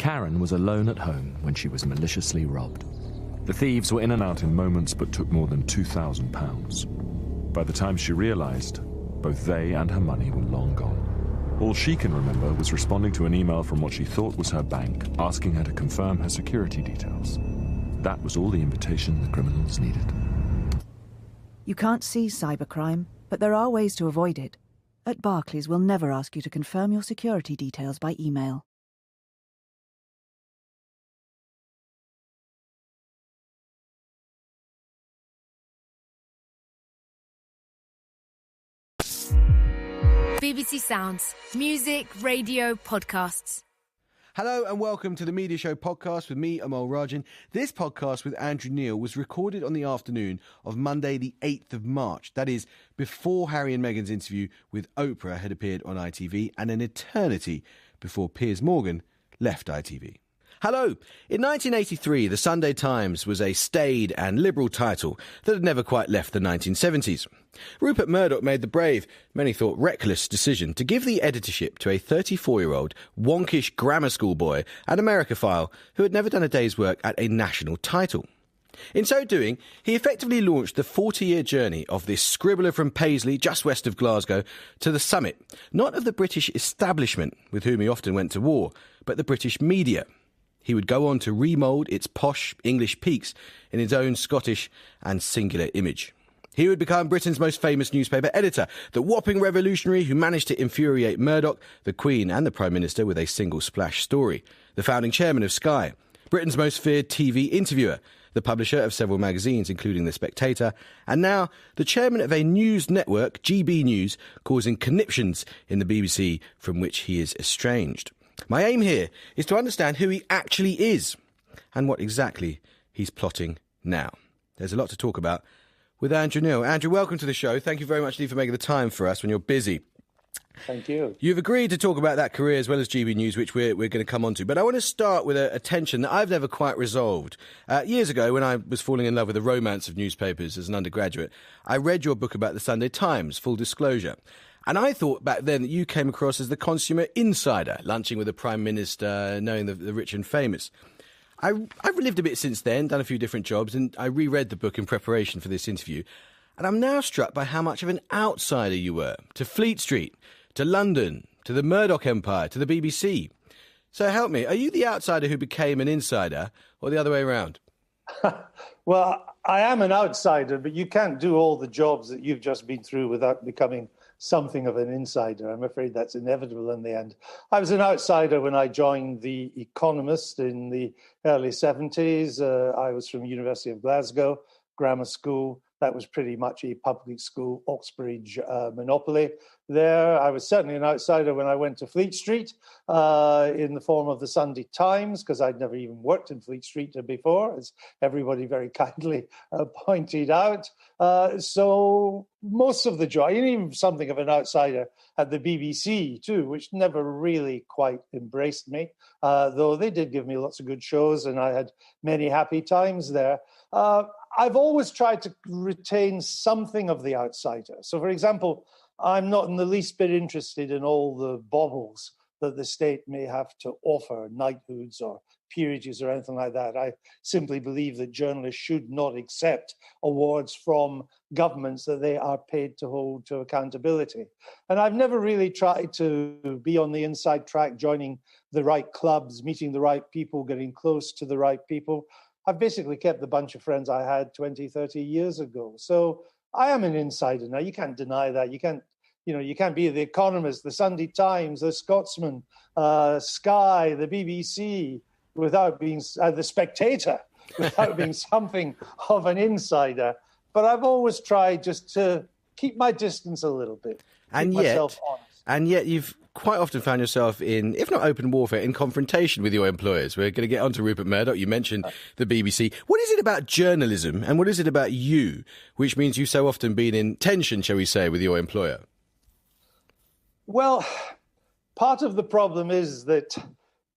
Karen was alone at home when she was maliciously robbed. The thieves were in and out in moments but took more than £2,000. By the time she realised, both they and her money were long gone. All she can remember was responding to an email from what she thought was her bank, asking her to confirm her security details. That was all the invitation the criminals needed. You can't see cybercrime, but there are ways to avoid it. At Barclays, we'll never ask you to confirm your security details by email. BBC Sounds. Music, radio, podcasts. Hello and welcome to the Media Show podcast with me, Amol Rajan. This podcast with Andrew Neil was recorded on the afternoon of Monday the 8th of March. That is, before Harry and Meghan's interview with Oprah had appeared on ITV and an eternity before Piers Morgan left ITV. Hello. In 1983, the Sunday Times was a staid and liberal title that had never quite left the 1970s. Rupert Murdoch made the brave, many thought reckless decision to give the editorship to a 34-year-old, wonkish grammar school boy and Americophile who had never done a day's work at a national title. In so doing, he effectively launched the 40-year journey of this scribbler from Paisley, just west of Glasgow, to the summit, not of the British establishment, with whom he often went to war, but the British media. He would go on to remould its posh English peaks in his own Scottish and singular image. He would become Britain's most famous newspaper editor, the whopping revolutionary who managed to infuriate Murdoch, the Queen and the Prime Minister with a single splash story, the founding chairman of Sky, Britain's most feared TV interviewer, the publisher of several magazines, including The Spectator, and now the chairman of a news network, GB News, causing conniptions in the BBC from which he is estranged. My aim here is to understand who he actually is and what exactly he's plotting now. There's a lot to talk about with Andrew Neil. Andrew, welcome to the show. Thank you very much indeed for making the time for us when you're busy. Thank you. You've agreed to talk about that career as well as GB News, which we're going to come on to. But I want to start with a tension that I've never quite resolved. Years ago, when I was falling in love with the romance of newspapers as an undergraduate, I read your book about the Sunday Times, full disclosure. And I thought back then that you came across as the consummate insider, lunching with the Prime Minister, knowing the rich and famous. I've lived a bit since then, done a few different jobs, and I reread the book in preparation for this interview. And I'm now struck by how much of an outsider you were to Fleet Street, to London, to the Murdoch Empire, to the BBC. So help me, are you the outsider who became an insider, or the other way around? Well, I am an outsider, but you can't do all the jobs that you've just been through without becoming something of an insider. I'm afraid that's inevitable in the end. I was an outsider when I joined The Economist in the early 70s. I was from University of Glasgow, grammar school. That was pretty much a public school Oxbridge monopoly there. I was certainly an outsider when I went to Fleet Street in the form of the Sunday Times, because I'd never even worked in Fleet Street before, as everybody very kindly pointed out. So most of the job, even something of an outsider at the BBC too, which never really quite embraced me, though they did give me lots of good shows and I had many happy times there. I've always tried to retain something of the outsider. So, for example, I'm not in the least bit interested in all the baubles that the state may have to offer, knighthoods or peerages or anything like that. I simply believe that journalists should not accept awards from governments that they are paid to hold to accountability. And I've never really tried to be on the inside track, joining the right clubs, meeting the right people, getting close to the right people. I've basically kept the bunch of friends I had 20, 30 years ago. So I am an insider now. You can't deny that. You can't be The Economist, the Sunday Times, the Scotsman, Sky, the BBC, without being the Spectator, without being something of an insider. But I've always tried just to keep my distance a little bit, keep myself honest. And yet you've quite often found yourself in, if not open warfare, in confrontation with your employers. We're going to get on to Rupert Murdoch. You mentioned the BBC. What is it about journalism and what is it about you, which means you've so often been in tension, shall we say, with your employer? Well, part of the problem is that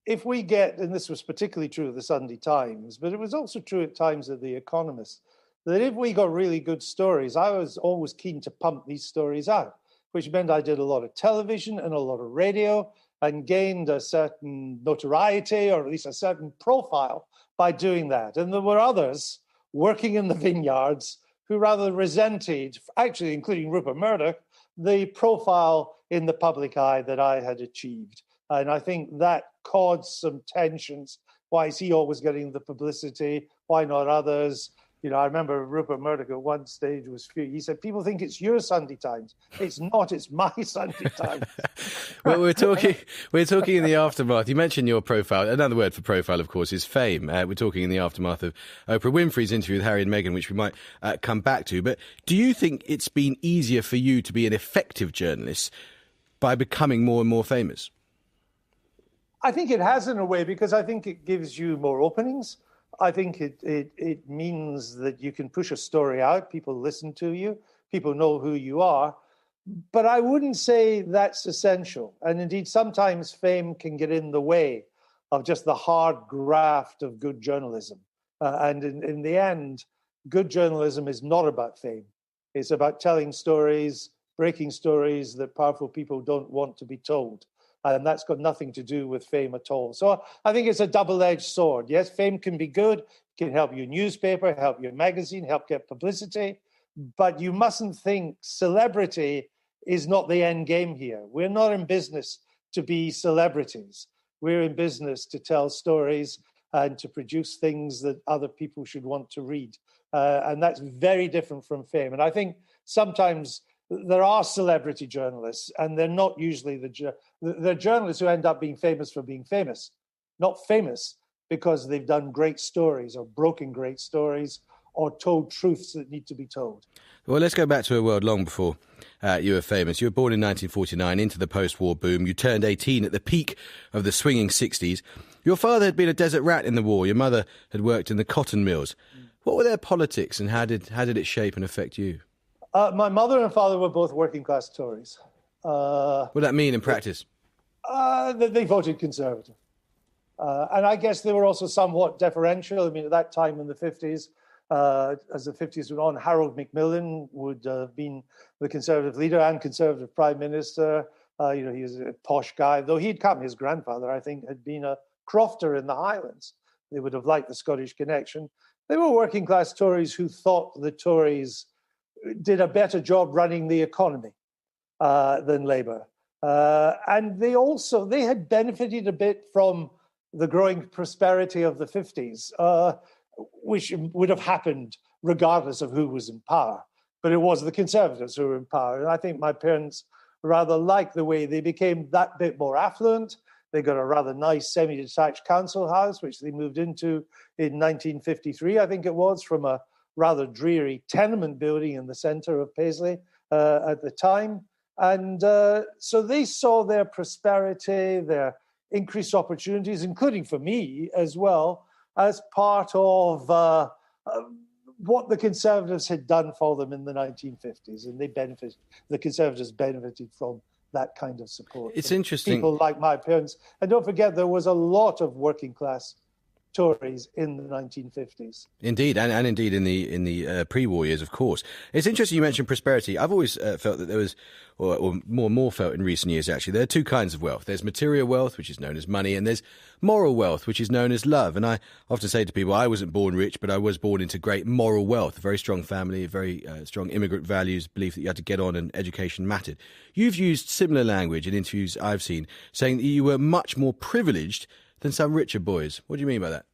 if we get, and this was particularly true of the Sunday Times, but it was also true at times of The Economist, that if we got really good stories, I was always keen to pump these stories out, which meant I did a lot of television and a lot of radio. and gained a certain notoriety, or at least a certain profile, by doing that. And there were others working in the vineyards who rather resented, actually including Rupert Murdoch, the profile in the public eye that I had achieved. And I think that caused some tensions. Why is he always getting the publicity? Why not others? You know, I remember Rupert Murdoch at one stage he said, people think it's your Sunday Times. It's not, it's my Sunday Times. Well, we're talking in the aftermath. You mentioned your profile. Another word for profile, of course, is fame. We're talking in the aftermath of Oprah Winfrey's interview with Harry and Meghan, which we might come back to. But do you think it's been easier for you to be an effective journalist by becoming more and more famous? I think it has, in a way, because I think it gives you more openings. I think it means that you can push a story out. People listen to you. People know who you are. But I wouldn't say that's essential. And indeed, sometimes fame can get in the way of just the hard graft of good journalism. And in the end, good journalism is not about fame. It's about telling stories, breaking stories that powerful people don't want to be told. And that's got nothing to do with fame at all. So I think it's a double-edged sword. Yes, fame can be good, can help your newspaper, help your magazine, help get publicity. But you mustn't think celebrity is not the end game here. We're not in business to be celebrities. We're in business to tell stories and to produce things that other people should want to read. And that's very different from fame. And I think sometimes there are celebrity journalists, and they're not usually the journalists who end up being famous for being famous, not famous because they've done great stories or broken great stories or told truths that need to be told. Well, let's go back to a world long before you were famous. You were born in 1949 into the post-war boom. You turned 18 at the peak of the swinging 60s. Your father had been a desert rat in the war. Your mother had worked in the cotton mills. What were their politics, and how did it shape and affect you? My mother and father were both working-class Tories. What does that mean in practice? They voted Conservative. And I guess they were also somewhat deferential. I mean, at that time in the 50s, as the 50s went on, Harold Macmillan would have been the Conservative leader and Conservative Prime Minister. He was a posh guy, though he'd come. His grandfather, I think, had been a crofter in the Highlands. They would have liked the Scottish connection. They were working-class Tories who thought the Tories did a better job running the economy than Labour. And they had benefited a bit from the growing prosperity of the 50s, which would have happened regardless of who was in power. But it was the Conservatives who were in power. And I think my parents rather liked the way they became that bit more affluent. They got a rather nice semi-detached council house, which they moved into in 1953, I think it was, from a rather dreary tenement building in the centre of Paisley at the time. And so they saw their prosperity, their increased opportunities, including for me as well, as part of what the Conservatives had done for them in the 1950s. And the Conservatives benefited from that kind of support. It's interesting. People like my parents. And don't forget, there was a lot of working class Tories in the 1950s. Indeed, and indeed in the pre-war years, of course. It's interesting you mentioned prosperity. I've always felt that there was, or more and more felt in recent years actually, there are two kinds of wealth. There's material wealth, which is known as money, and there's moral wealth, which is known as love. And I often say to people, I wasn't born rich, but I was born into great moral wealth, a very strong family, a very strong immigrant values, belief that you had to get on and education mattered. You've used similar language in interviews I've seen, saying that you were much more privileged than some richer boys. What do you mean by that?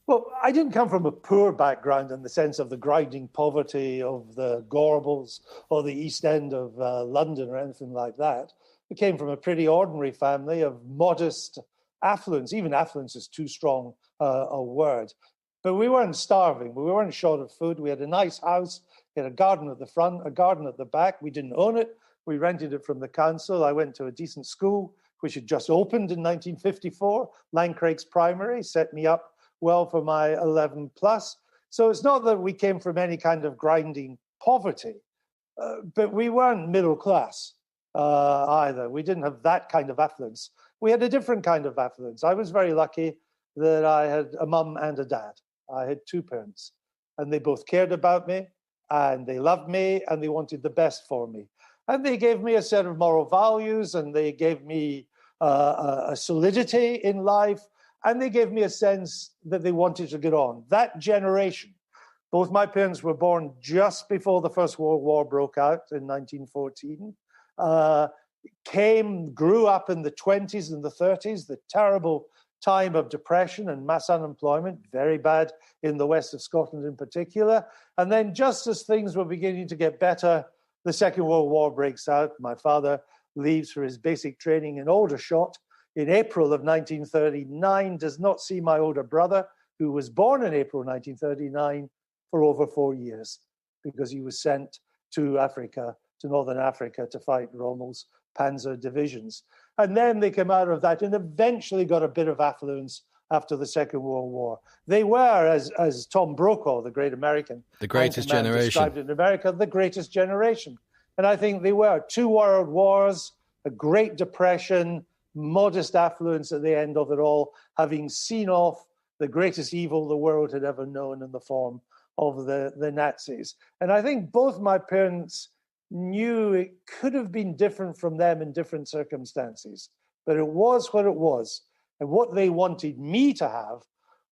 Well, I didn't come from a poor background in the sense of the grinding poverty of the Gorbals or the East End of London or anything like that. I came from a pretty ordinary family of modest affluence. Even affluence is too strong a word. But we weren't starving. We weren't short of food. We had a nice house. We had a garden at the front, a garden at the back. We didn't own it. We rented it from the council. I went to a decent school, which had just opened in 1954. Lancraig's Primary set me up well for my 11 plus. So it's not that we came from any kind of grinding poverty, but we weren't middle class either. We didn't have that kind of affluence. We had a different kind of affluence. I was very lucky that I had a mum and a dad. I had two parents, and they both cared about me, and they loved me, and they wanted the best for me. And they gave me a set of moral values, and they gave me a solidity in life, and they gave me a sense that they wanted to get on. That generation, both my parents were born just before the First World War broke out in 1914, grew up in the 20s and the 30s, the terrible time of depression and mass unemployment, very bad in the west of Scotland in particular. And then just as things were beginning to get better, the Second World War breaks out. My father leaves for his basic training in Aldershot in April of 1939, does not see my older brother, who was born in April 1939, for over 4 years, because he was sent to Africa, to Northern Africa, to fight Rommel's panzer divisions. And then they came out of that and eventually got a bit of affluence after the Second World War. They were, as Tom Brokaw, the great American, the greatest generation, described in America, the greatest generation. And I think they were. 2 world wars, a Great Depression, modest affluence at the end of it all, having seen off the greatest evil the world had ever known in the form of the Nazis. And I think both my parents knew it could have been different from them in different circumstances, but it was what it was. And what they wanted me to have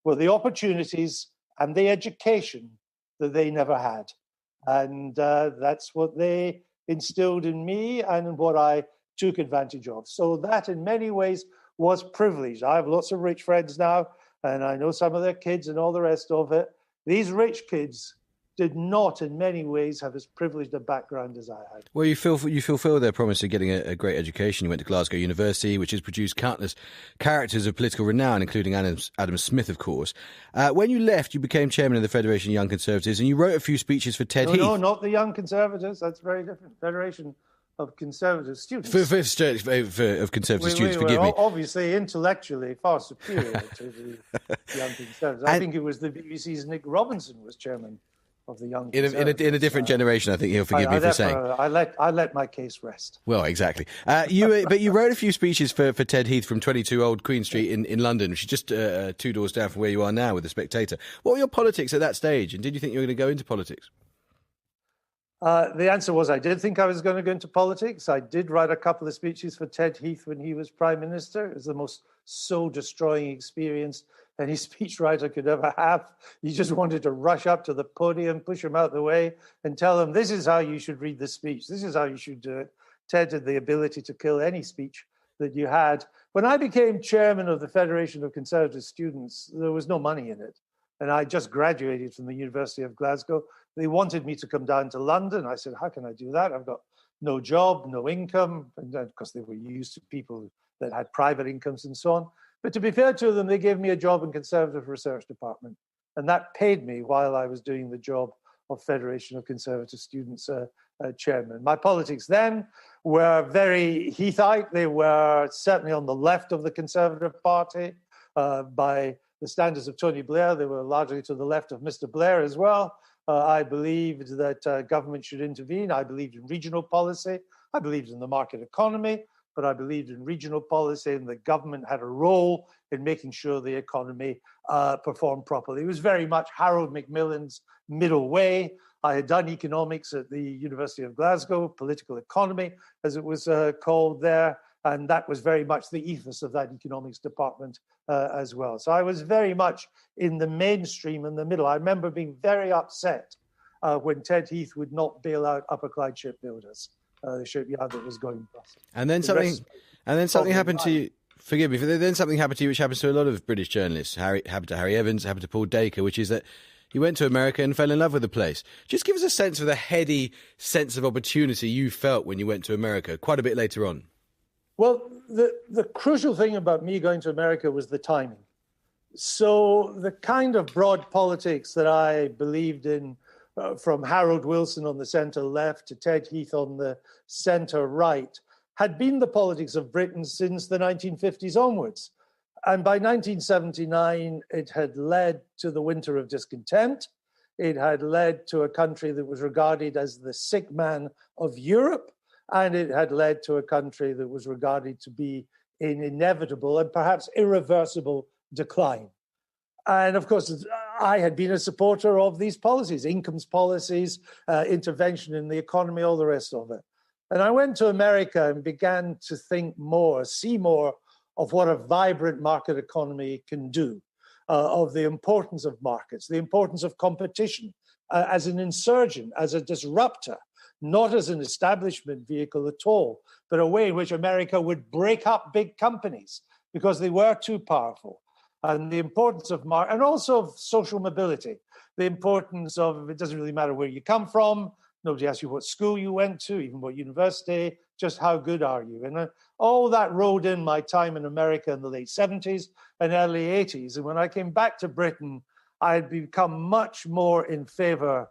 were the opportunities and the education that they never had. And that's what they instilled in me and what I took advantage of. So that in many ways was privilege. I have lots of rich friends now, and I know some of their kids and all the rest of it. These rich kids did not, in many ways, have as privileged a background as I had. Well, you fulfil their promise of getting a great education. You went to Glasgow University, which has produced countless characters of political renown, including Adam Smith, of course. When you left, you became chairman of the Federation of Young Conservatives, and you wrote a few speeches for Ted Heath. No, not the Young Conservatives. That's very different. Federation of Conservative Students. Of Conservative Students, forgive me. Obviously, intellectually, far superior to the Young Conservatives. I think it was the BBC's Nick Robinson was chairman of the Young Conservatives. In a different generation, I think he'll forgive me for saying. I let my case rest. Well, exactly. But you wrote a few speeches for Ted Heath from 22 Old Queen Street in London, which is just 2 doors down from where you are now with the Spectator. What were your politics at that stage, and did you think you were going to go into politics? The answer was I did think I was going to go into politics. I did write a couple of speeches for Ted Heath when he was Prime Minister. It was the most soul-destroying experience any speechwriter could ever have. You just wanted to rush up to the podium, push him out the way, and tell him, this is how you should read the speech. This is how you should do it. Ted had the ability to kill any speech that you had. When I became chairman of the Federation of Conservative Students, there was no money in it. And I just graduated from the University of Glasgow. They wanted me to come down to London. I said, how can I do that? I've got no job, no income. And because they were used to people that had private incomes and so on. But to be fair to them, they gave me a job in Conservative Research Department. And that paid me while I was doing the job of Federation of Conservative Students chairman. My politics then were very Heathite. They were certainly on the left of the Conservative Party. By the standards of Tony Blair, they were largely to the left of Mr. Blair as well. I believed that government should intervene. I believed in regional policy. I believed in the market economy, but I believed in regional policy, and the government had a role in making sure the economy performed properly. It was very much Harold Macmillan's middle way. I had done economics at the University of Glasgow, political economy, as it was called there, and that was very much the ethos of that economics department as well. So I was very much in the mainstream, in the middle. I remember being very upset when Ted Heath would not bail out Upper Clyde Shipbuilders, the shipyard that was going bust. And then something happened to you. Forgive me. Then something happened to you, which happens to a lot of British journalists. Happened to Harry Evans, happened to Paul Dacre, which is that you went to America and fell in love with the place. Just give us a sense of the heady sense of opportunity you felt when you went to America, quite a bit later on. Well, the crucial thing about me going to America was the timing. So the kind of broad politics that I believed in, from Harold Wilson on the centre left to Ted Heath on the centre right, had been the politics of Britain since the 1950s onwards. And by 1979, it had led to the winter of discontent. It had led to a country that was regarded as the sick man of Europe. And it had led to a country that was regarded to be in inevitable and perhaps irreversible decline. And of course, I had been a supporter of these policies, incomes policies, intervention in the economy, all the rest of it. And I went to America and began to think more, see more of what a vibrant market economy can do, of the importance of markets, the importance of competition as an insurgent, as a disruptor, not as an establishment vehicle at all, but a way in which America would break up big companies because they were too powerful. And the importance of and also of social mobility, the importance of, it doesn't really matter where you come from, nobody asks you what school you went to, even what university, just how good are you? And all that rolled in my time in America in the late 70s and early 80s. And when I came back to Britain, I had become much more in favor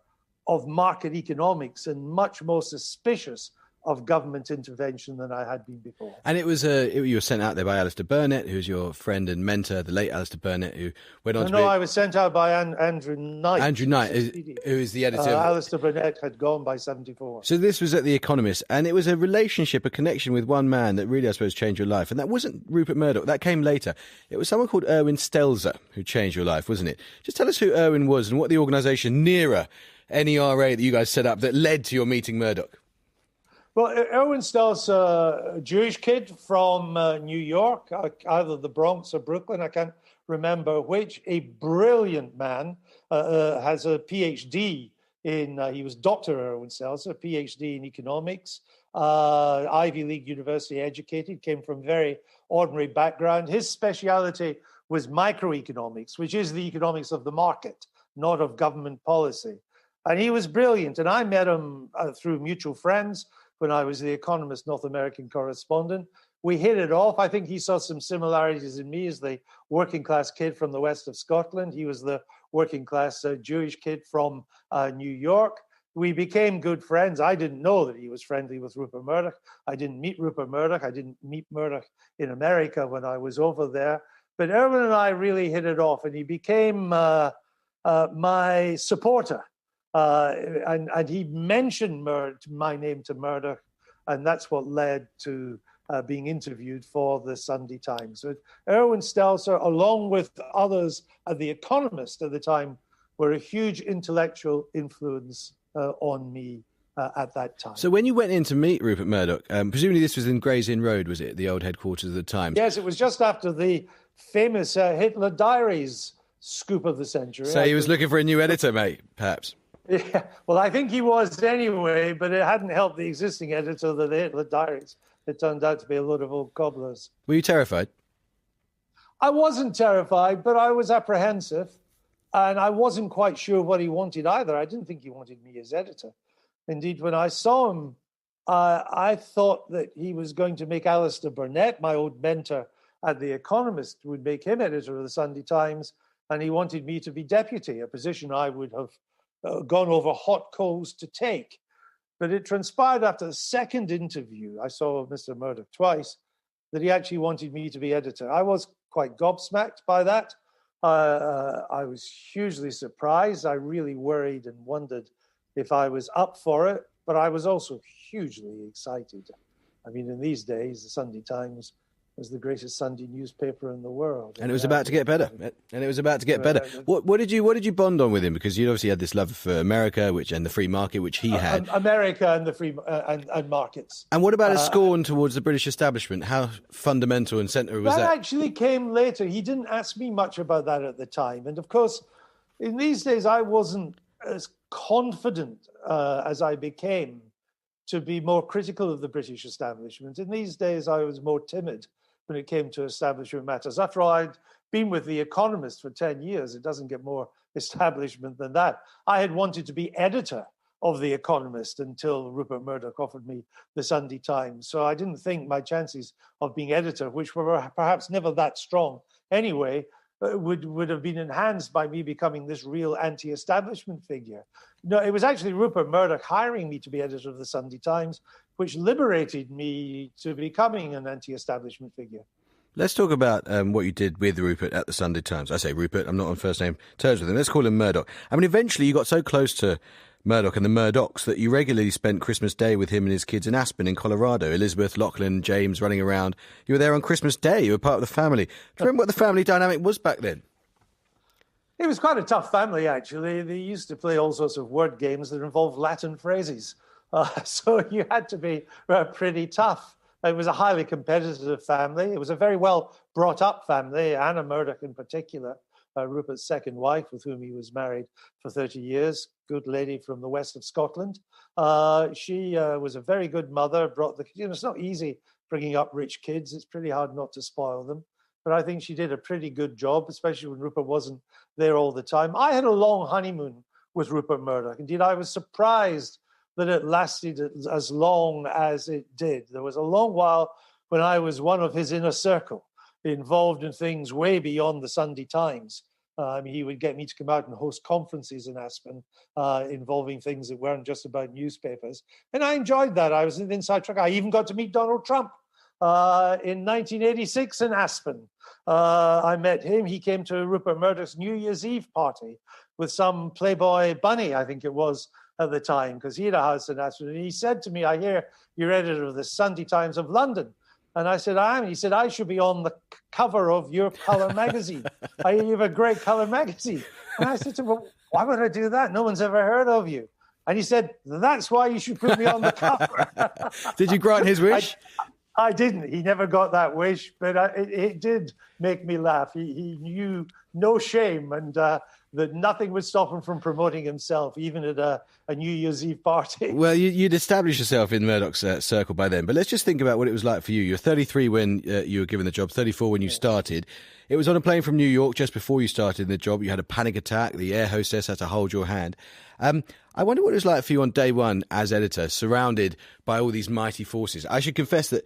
of market economics and much more suspicious of government intervention than I had been before. And it was you were sent out there by Alistair Burnett, who's your friend and mentor, the late Alistair Burnett, who went on to be... No, I was sent out by Andrew Knight. Andrew Knight, who is the editor. Alistair Burnett had gone by 74. So this was at The Economist, and it was a relationship, a connection with one man that really, I suppose, changed your life. And that wasn't Rupert Murdoch. That came later. It was someone called Erwin Stelzer who changed your life, wasn't it? Just tell us who Erwin was and what the organisation NERA, NERA, that you guys set up that led to your meeting Murdoch. Well, Erwin Stelzer, a Jewish kid from New York, either the Bronx or Brooklyn, I can't remember which, a brilliant man, has a PhD in, he was Dr. Erwin Stelzer, PhD in economics, Ivy League University educated, came from very ordinary background. His speciality was microeconomics, which is the economics of the market, not of government policy. And he was brilliant. And I met him through mutual friends when I was the Economist North American correspondent. We hit it off. I think he saw some similarities in me as the working class kid from the west of Scotland. He was the working class Jewish kid from New York. We became good friends. I didn't know that he was friendly with Rupert Murdoch. I didn't meet Rupert Murdoch. I didn't meet Murdoch in America when I was over there. But Erwin and I really hit it off, and he became my supporter. And he mentioned my name to Murdoch, and that's what led to being interviewed for the Sunday Times. So Erwin Stelzer, along with others at The Economist at the time, were a huge intellectual influence on me at that time. So when you went in to meet Rupert Murdoch, presumably this was in Gray's Inn Road, was it, the old headquarters of the Times? Yes, it was just after the famous Hitler Diaries scoop of the century. So he was looking for a new editor, mate, perhaps? Yeah, well, I think he was anyway, but it hadn't helped the existing editor of the Hitler Diaries. It turned out to be a load of old cobblers. Were you terrified? I wasn't terrified, but I was apprehensive, and I wasn't quite sure what he wanted either. I didn't think he wanted me as editor. Indeed, when I saw him, I thought that he was going to make Alistair Burnett, my old mentor at The Economist, would make him editor of the Sunday Times, and he wanted me to be deputy, a position I would have gone over hot coals to take. But it transpired after the second interview, I saw Mr. Murdoch twice, that he actually wanted me to be editor. I was quite gobsmacked by that. I was hugely surprised. I really worried and wondered if I was up for it, but I was also hugely excited. I mean, in these days, the Sunday Times was the greatest Sunday newspaper in the world. And it was about to get better. What did you bond on with him? Because you obviously had this love for America, and the free market, which he had. America and the free and markets. And what about his scorn towards the British establishment? How fundamental and central was that? That actually came later. He didn't ask me much about that at the time. And of course, in these days, I wasn't as confident as I became to be more critical of the British establishment. In these days, I was more timid when it came to establishment matters. After all, I'd been with The Economist for 10 years. It doesn't get more establishment than that. I had wanted to be editor of The Economist until Rupert Murdoch offered me the Sunday Times. So I didn't think my chances of being editor, which were perhaps never that strong anyway, would have been enhanced by me becoming this real anti-establishment figure. No, it was actually Rupert Murdoch hiring me to be editor of the Sunday Times, which liberated me to becoming an anti-establishment figure. Let's talk about what you did with Rupert at the Sunday Times. I say Rupert, I'm not on first name terms with him. Let's call him Murdoch. I mean, eventually you got so close to Murdoch and the Murdochs that you regularly spent Christmas Day with him and his kids in Aspen in Colorado. Elizabeth, Lachlan, James running around. You were there on Christmas Day. You were part of the family. Do you remember what the family dynamic was back then? It was quite a tough family, actually. They used to play all sorts of word games that involved Latin phrases. So you had to be pretty tough. It was a highly competitive family. It was a very well brought up family, Anna Murdoch in particular, Rupert's second wife, with whom he was married for 30 years, good lady from the west of Scotland. She was a very good mother, it's not easy bringing up rich kids. It's pretty hard not to spoil them. But I think she did a pretty good job, especially when Rupert wasn't there all the time. I had a long honeymoon with Rupert Murdoch. Indeed, I was surprised that it lasted as long as it did. There was a long while when I was one of his inner circle, involved in things way beyond the Sunday Times. He would get me to come out and host conferences in Aspen involving things that weren't just about newspapers. And I enjoyed that. I was in the inside track. I even got to meet Donald Trump in 1986 in Aspen. I met him. He came to Rupert Murdoch's New Year's Eve party with some Playboy bunny, I think it was, at the time, because he had a house in Aspen. And he said to me, "I hear you're editor of the Sunday Times of London." And I said, "I am." He said, "I should be on the cover of your colour magazine. I hear you have a great colour magazine." And I said to him, "Well, why would I do that? No one's ever heard of you." And he said, "That's why you should put me on the cover." Did you grant his wish? I didn't. He never got that wish, but it did make me laugh. He knew no shame, and that nothing would stop him from promoting himself, even at a New Year's Eve party. Well, you'd established yourself in Murdoch's circle by then, but let's just think about what it was like for you. You were 33 when you were given the job, 34 when you started. It was on a plane from New York just before you started the job. You had a panic attack. The air hostess had to hold your hand. I wonder what it was like for you on day one as editor, surrounded by all these mighty forces. I should confess that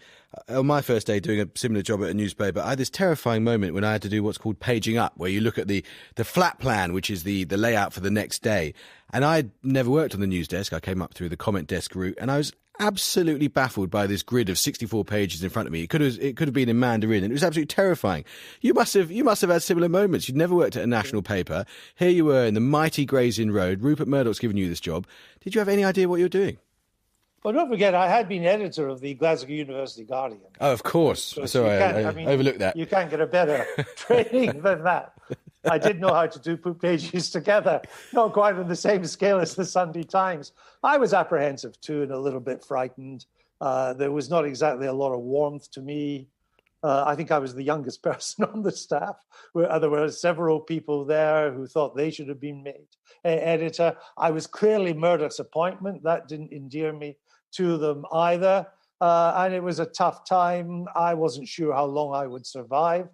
on my first day doing a similar job at a newspaper, I had this terrifying moment when I had to do what's called paging up, where you look at the flat plan, which is the layout for the next day. And I'd never worked on the news desk. I came up through the comment desk route, and I was absolutely baffled by this grid of 64 pages in front of me. It could have been in Mandarin, and it was absolutely terrifying. You must have had similar moments. You'd never worked at a national paper. Here you were in the mighty Gray's Inn Road. Rupert Murdoch's given you this job. Did you have any idea what you were doing? Well, don't forget, I had been editor of the Glasgow University Guardian. Oh, of course. Sorry, I overlooked that. You can't get a better training than that. I did know how to put pages together, not quite on the same scale as the Sunday Times. I was apprehensive too and a little bit frightened. There was not exactly a lot of warmth to me. I think I was the youngest person on the staff. There were several people there who thought they should have been made editor. I was clearly Murdoch's appointment. That didn't endear me to them either. And it was a tough time. I wasn't sure how long I would survive.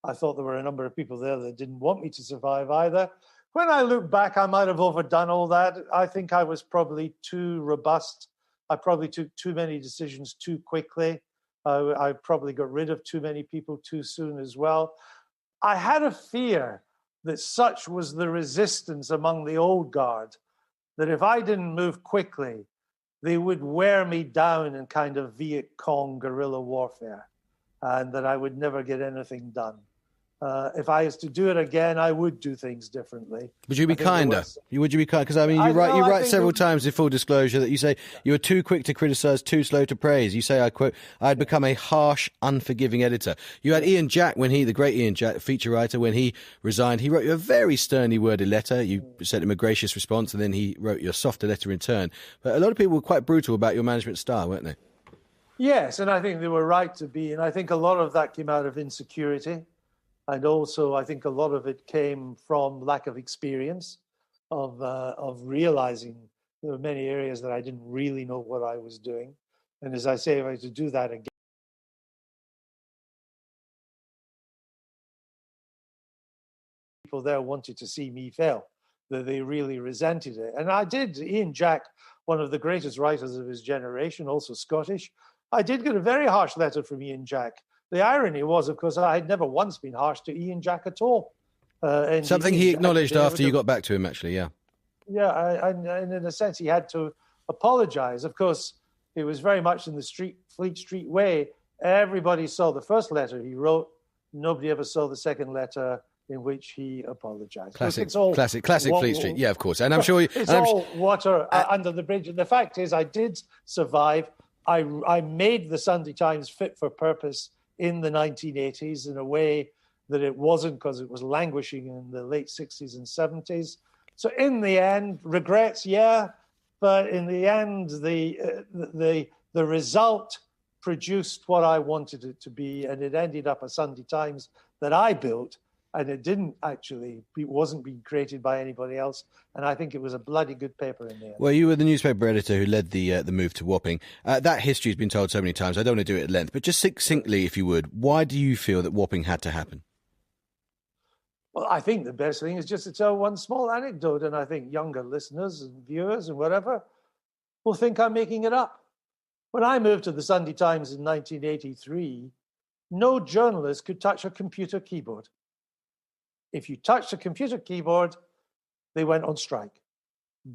I thought there were a number of people there that didn't want me to survive either. When I look back, I might have overdone all that. I think I was probably too robust. I probably took too many decisions too quickly. I probably got rid of too many people too soon as well. I had a fear that such was the resistance among the old guard that if I didn't move quickly, they would wear me down in kind of Viet Cong guerrilla warfare, and that I would never get anything done. If I was to do it again, I would do things differently. Would you be kinder? Would you be kind? Because I mean, you write several times in full disclosure that you say you were too quick to criticise, too slow to praise. You say, I quote, "I'd become a harsh, unforgiving editor." You had Ian Jack the great Ian Jack, feature writer, when he resigned, he wrote you a very sternly worded letter. You sent him a gracious response, and then he wrote you a softer letter in turn. But a lot of people were quite brutal about your management style, weren't they? Yes, and I think they were right to be. And I think a lot of that came out of insecurity. And also, I think a lot of it came from lack of experience, of realizing there were many areas that I didn't really know what I was doing. And as I say, if I had to do that again, people there wanted to see me fail, that they really resented it. And I did. Ian Jack, one of the greatest writers of his generation, also Scottish, I did get a very harsh letter from Ian Jack. The irony was, of course, I had never once been harsh to Ian Jack at all. Something he acknowledged after you got back to him, actually, yeah. Yeah, and in a sense, he had to apologise. Of course, it was very much in the Fleet Street way. Everybody saw the first letter he wrote. Nobody ever saw the second letter in which he apologised. Classic Fleet Street, yeah, of course. And I'm sure it's all water under the bridge. And the fact is, I did survive. I made the Sunday Times fit for purpose in the 1980s in a way that it wasn't, because it was languishing in the late 60s and 70s. So in the end, regrets, yeah, But in the end, the result produced what I wanted it to be, and it ended up a Sunday Times that I built, and it didn't actually, it wasn't being created by anybody else, and I think it was a bloody good paper in the end. Well, you were the newspaper editor who led the move to Wapping. That history has been told so many times, I don't want to do it at length, but just succinctly, if you would, why do you feel that Wapping had to happen? Well, I think the best thing is just to tell one small anecdote, and I think younger listeners and viewers and whatever will think I'm making it up. When I moved to the Sunday Times in 1983, no journalist could touch a computer keyboard. If you touched a computer keyboard, they went on strike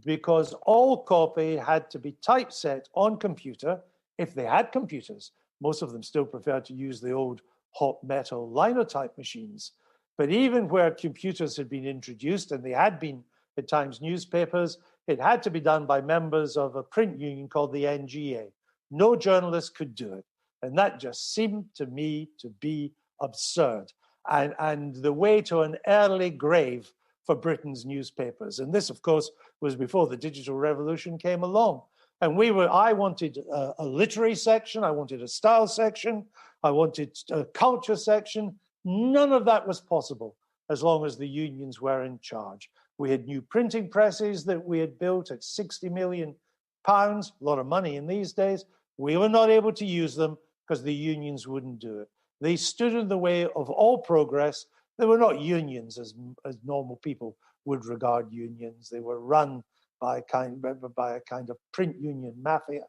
because all copy had to be typeset on computer if they had computers. Most of them still preferred to use the old hot metal linotype machines. But even where computers had been introduced, and they had been at times newspapers, it had to be done by members of a print union called the NGA. No journalist could do it. And that just seemed to me to be absurd and the way to an early grave for Britain's newspapers. And this, of course, was before the digital revolution came along. And I wanted a literary section, I wanted a style section, I wanted a culture section. None of that was possible as long as the unions were in charge. We had new printing presses that we had built at £60 million, a lot of money in these days. We were not able to use them because the unions wouldn't do it. They stood in the way of all progress. They were not unions as normal people would regard unions. They were run by a kind of print union mafia.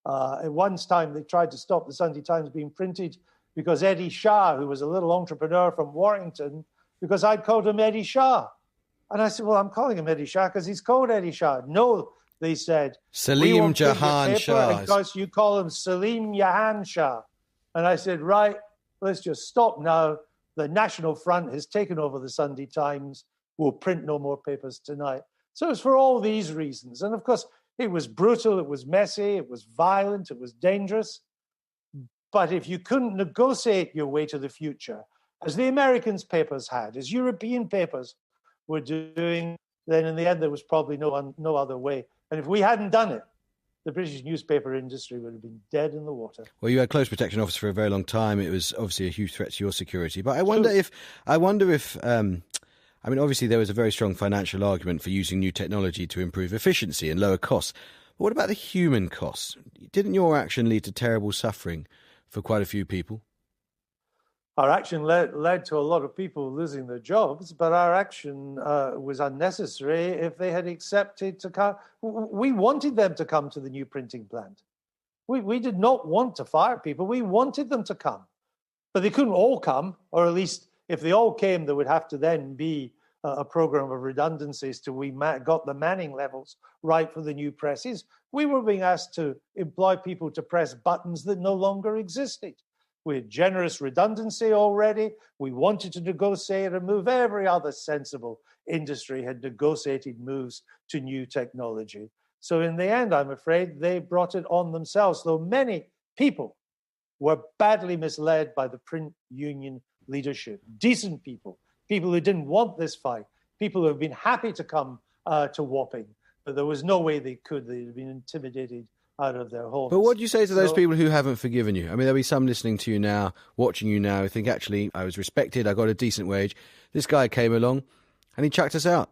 At one time, they tried to stop the Sunday Times being printed because Eddie Shah, who was a little entrepreneur from Warrington, because I'd called him Eddie Shah. And I said, well, I'm calling him Eddie Shah because he's called Eddie Shah. No, they said, Salim Jahan Shah. Because you call him Salim Jahan Shah. And I said, right, let's just stop now. The National Front has taken over the Sunday Times. We'll print no more papers tonight. So it's for all these reasons. And of course, it was brutal, it was messy, it was violent, it was dangerous. But if you couldn't negotiate your way to the future, as the Americans' papers had, as European papers were doing, then in the end, there was probably no other way. And if we hadn't done it, the British newspaper industry would have been dead in the water. Well, you had close protection officer for a very long time. It was obviously a huge threat to your security. But I wonder if, obviously there was a very strong financial argument for using new technology to improve efficiency and lower costs. But what about the human costs? Didn't your action lead to terrible suffering for quite a few people? Our action led to a lot of people losing their jobs, but our action was unnecessary if they had accepted to come. We wanted them to come to the new printing plant. We did not want to fire people. We wanted them to come. But they couldn't all come, or at least if they all came, there would have to then be a program of redundancies till we got the manning levels right for the new presses. We were being asked to employ people to press buttons that no longer existed. We had generous redundancy already. We wanted to negotiate a move. Every other sensible industry had negotiated moves to new technology. So in the end, I'm afraid they brought it on themselves, though many people were badly misled by the print union leadership. Decent people, people who didn't want this fight, people who have been happy to come to Wapping, but there was no way they could. They'd been intimidated out of their homes. But what do you say to those people who haven't forgiven you? I mean, there'll be some listening to you now, watching you now, who think, actually, I was respected, I got a decent wage. This guy came along and he chucked us out.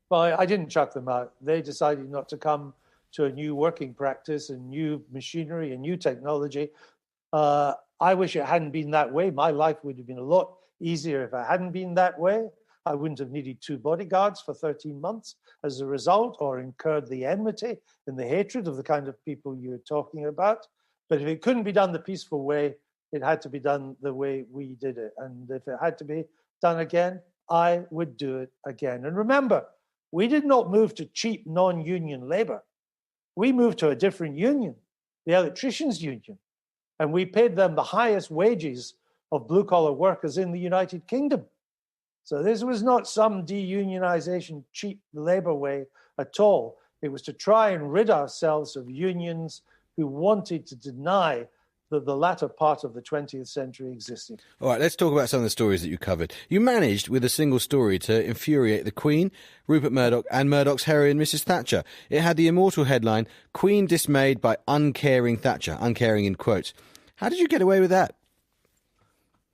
Well, I didn't chuck them out. They decided not to come to a new working practice and new machinery and new technology. I wish it hadn't been that way. My life would have been a lot easier if it hadn't been that way. I wouldn't have needed 2 bodyguards for 13 months as a result, or incurred the enmity and the hatred of the kind of people you're talking about. But if it couldn't be done the peaceful way, it had to be done the way we did it. And if it had to be done again, I would do it again. And remember, we did not move to cheap non-union labor. We moved to a different union, the electricians' union. And we paid them the highest wages of blue-collar workers in the United Kingdom. So this was not some deunionization, cheap labor way at all. It was to try and rid ourselves of unions who wanted to deny the latter part of the 20th century existed. All right, let's talk about some of the stories that you covered. You managed, with a single story, to infuriate the Queen, Rupert Murdoch, and Murdoch's heroine, Mrs. Thatcher. It had the immortal headline, "Queen dismayed by uncaring Thatcher," uncaring in quotes. How did you get away with that?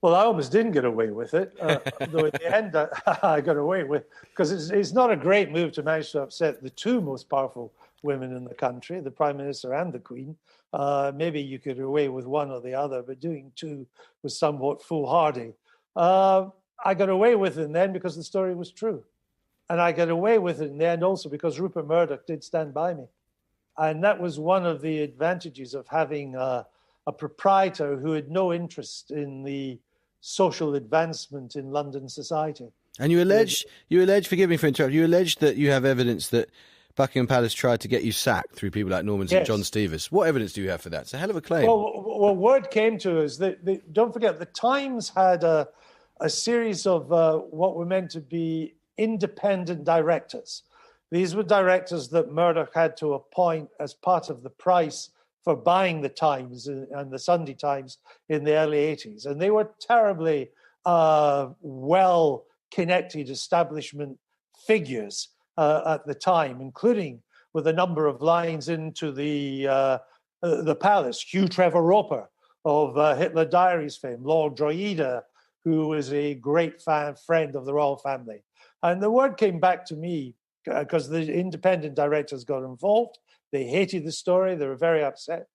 Well, I almost didn't get away with it, though in the end I got away with, because it's not a great move to manage to upset the two most powerful women in the country, the Prime Minister and the Queen. Maybe you could get away with one or the other, but doing two was somewhat foolhardy. I got away with it in the end because the story was true. And I got away with it in the end also because Rupert Murdoch did stand by me. And that was one of the advantages of having a proprietor who had no interest in the social advancement in London society. And you allege, forgive me for interrupting, you allege that you have evidence that Buckingham Palace tried to get you sacked through people like Norman St. John Stevens. What evidence do you have for that? It's a hell of a claim. Well, word came to us that, don't forget, the Times had a series of what were meant to be independent directors. These were directors that Murdoch had to appoint as part of the price for buying the Times and the Sunday Times in the early 80s. And they were terribly well-connected establishment figures at the time, including with a number of lines into the palace. Hugh Trevor Roper of Hitler Diaries fame, Lord Drogheda, who was a great friend of the royal family. And the word came back to me because the independent directors got involved. They hated the story. They were very upset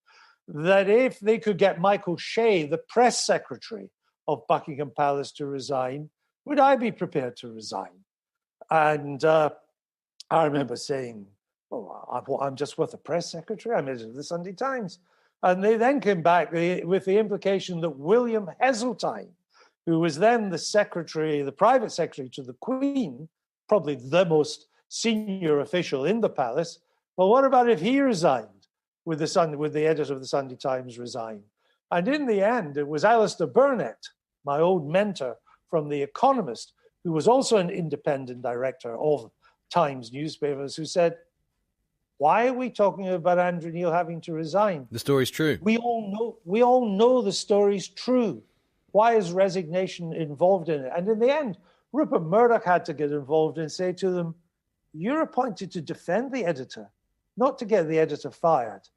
that if they could get Michael Shea, the press secretary of Buckingham Palace, to resign, would I be prepared to resign? And I remember saying, I'm just with the press secretary. I'm editor of the Sunday Times. And they then came back with the implication that William Heseltine, who was then the private secretary to the Queen, probably the most senior official in the palace, well, what about if he resigned with the editor of the Sunday Times resigned? And in the end, it was Alistair Burnett, my old mentor from The Economist, who was also an independent director of Times newspapers, who said, why are we talking about Andrew Neil having to resign? The story's true. We all know the story's true. Why is resignation involved in it? And in the end, Rupert Murdoch had to get involved and say to them, you're appointed to defend the editor, not to get the editor fired.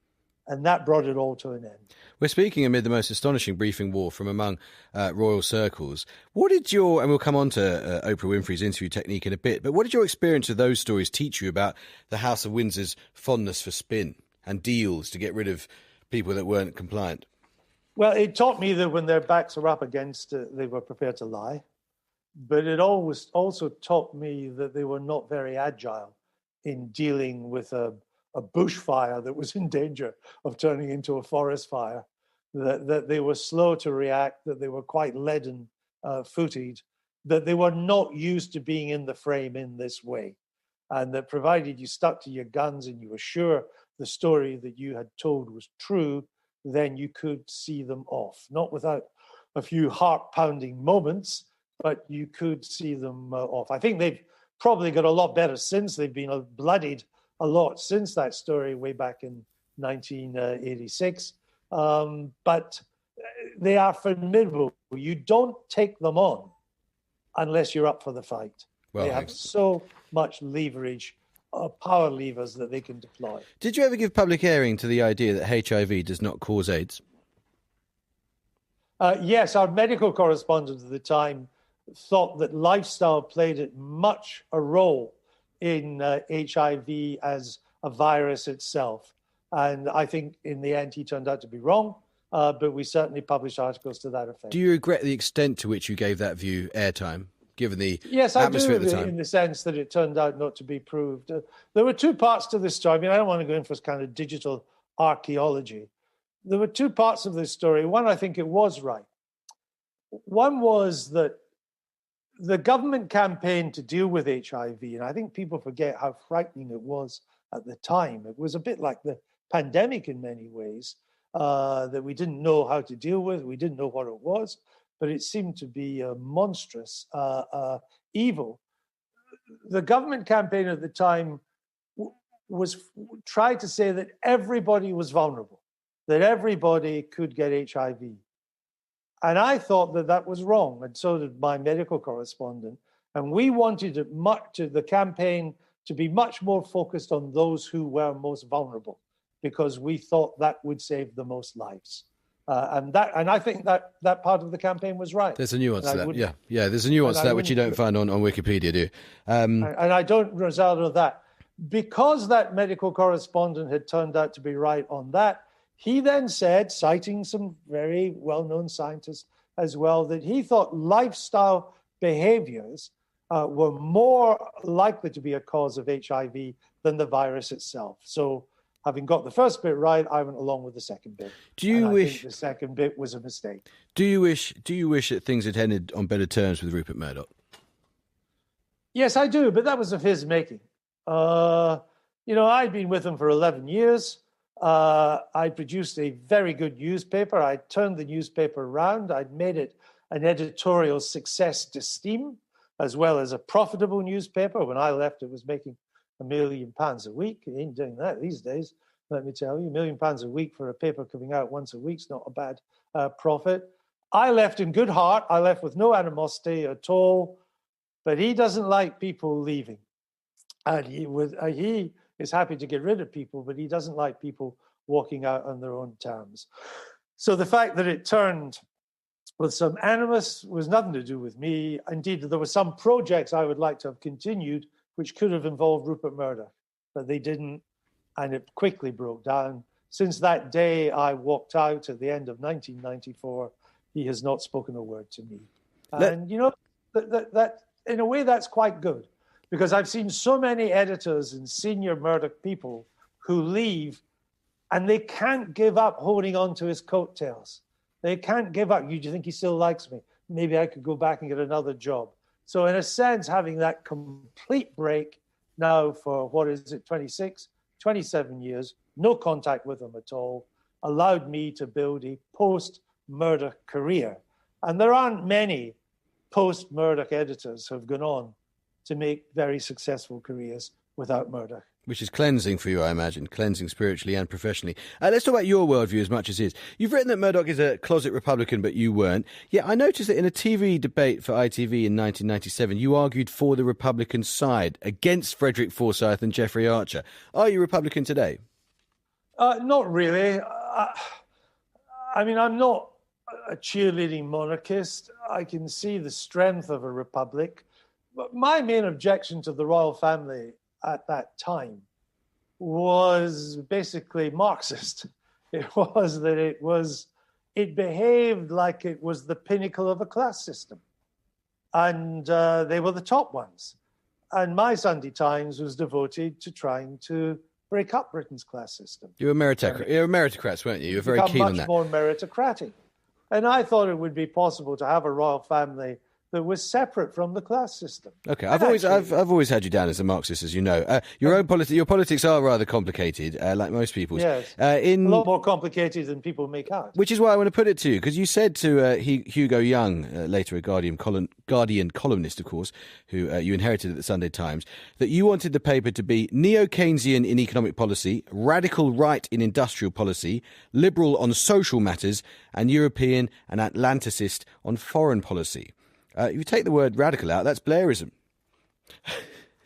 And that brought it all to an end. We're speaking amid the most astonishing briefing war from among royal circles. What did and we'll come on to Oprah Winfrey's interview technique in a bit, but what did your experience of those stories teach you about the House of Windsor's fondness for spin and deals to get rid of people that weren't compliant? Well, it taught me that when their backs were up against it, they were prepared to lie. But it always also taught me that they were not very agile in dealing with a bushfire that was in danger of turning into a forest fire, that they were slow to react, that they were quite leaden-footed, that they were not used to being in the frame in this way, and that provided you stuck to your guns and you were sure the story that you had told was true, then you could see them off. Not without a few heart-pounding moments, but you could see them off. I think they've probably got a lot better since. They've been bloodied a lot since that story way back in 1986. But they are formidable. You don't take them on unless you're up for the fight. Well, they have so much leverage, power levers that they can deploy. Did you ever give public airing to the idea that HIV does not cause AIDS? Yes, our medical correspondent at the time thought that lifestyle played much a role in HIV as a virus itself. And I think in the end he turned out to be wrong, but we certainly published articles to that effect. Do you regret the extent to which you gave that view airtime, given the Yes, atmosphere I do, at the time? In the sense that it turned out not to be proved. There were two parts to this story. I mean, I don't want to go in for kind of digital archaeology. There were two parts of this story. One, I think it was right. One was that the government campaign to deal with HIV, and I think people forget how frightening it was at the time. It was a bit like the pandemic in many ways, that we didn't know how to deal with. We didn't know what it was, but it seemed to be a monstrous evil. The government campaign at the time tried to say that everybody was vulnerable, that everybody could get HIV. And I thought that that was wrong, and so did my medical correspondent. And we wanted the campaign to be much more focused on those who were most vulnerable, because we thought that would save the most lives. And I think that part of the campaign was right. There's a nuance to that. Yeah. There's a nuance to that which you don't find on Wikipedia, do you? And I don't result of that. Because that medical correspondent had turned out to be right on that, he then said, citing some very well-known scientists as well, that he thought lifestyle behaviors were more likely to be a cause of HIV than the virus itself. So having got the first bit right, I went along with the second bit. I think the second bit was a mistake? Do you wish that things had ended on better terms with Rupert Murdoch? Yes, I do, but that was of his making. I'd been with him for 11 years. I produced a very good newspaper. I turned the newspaper around. I'd made it an editorial success d'estime, as well as a profitable newspaper. When I left, it was making £1 million a week. It ain't doing that these days, let me tell you. £1 million a week for a paper coming out once a week's not a bad profit. I left in good heart. I left with no animosity at all. But he doesn't like people leaving. And he is happy to get rid of people, but he doesn't like people walking out on their own terms. So the fact that it turned with some animus was nothing to do with me. Indeed, there were some projects I would like to have continued which could have involved Rupert Murdoch, but they didn't, and it quickly broke down. Since that day I walked out at the end of 1994, he has not spoken a word to me. And, that in a way, that's quite good, because I've seen so many editors and senior Murdoch people who leave and they can't give up holding on to his coattails. They can't give up. Do you think he still likes me? Maybe I could go back and get another job. So in a sense, having that complete break now for, 27 years, no contact with him at all, allowed me to build a post-Murdoch career. And there aren't many post-Murdoch editors who have gone on to make very successful careers without Murdoch. Which is cleansing for you, I imagine, cleansing spiritually and professionally. Let's talk about your worldview as much as his. You've written that Murdoch is a closet Republican, but you weren't. Yeah, I noticed that in a TV debate for ITV in 1997, you argued for the Republican side against Frederick Forsyth and Jeffrey Archer. Are you Republican today? Not really. I'm not a cheerleading monarchist. I can see the strength of a republic. But my main objection to the royal family at that time was basically Marxist. It was that it behaved like it was the pinnacle of a class system. And they were the top ones. And my Sunday Times was devoted to trying to break up Britain's class system. You were meritocrats, weren't you? You were very keen on that. Much more meritocratic. And I thought it would be possible to have a royal family that was separate from the class system. Okay, I've always had you down as a Marxist, as you know. Your politics are rather complicated, like most people's. Yes, a lot more complicated than people make out. Which is why I want to put it to you, because you said to Hugo Young, later a Guardian columnist, of course, who you inherited at the Sunday Times, that you wanted the paper to be neo-Keynesian in economic policy, radical right in industrial policy, liberal on social matters, and European and Atlanticist on foreign policy. If you take the word radical out, that's Blairism.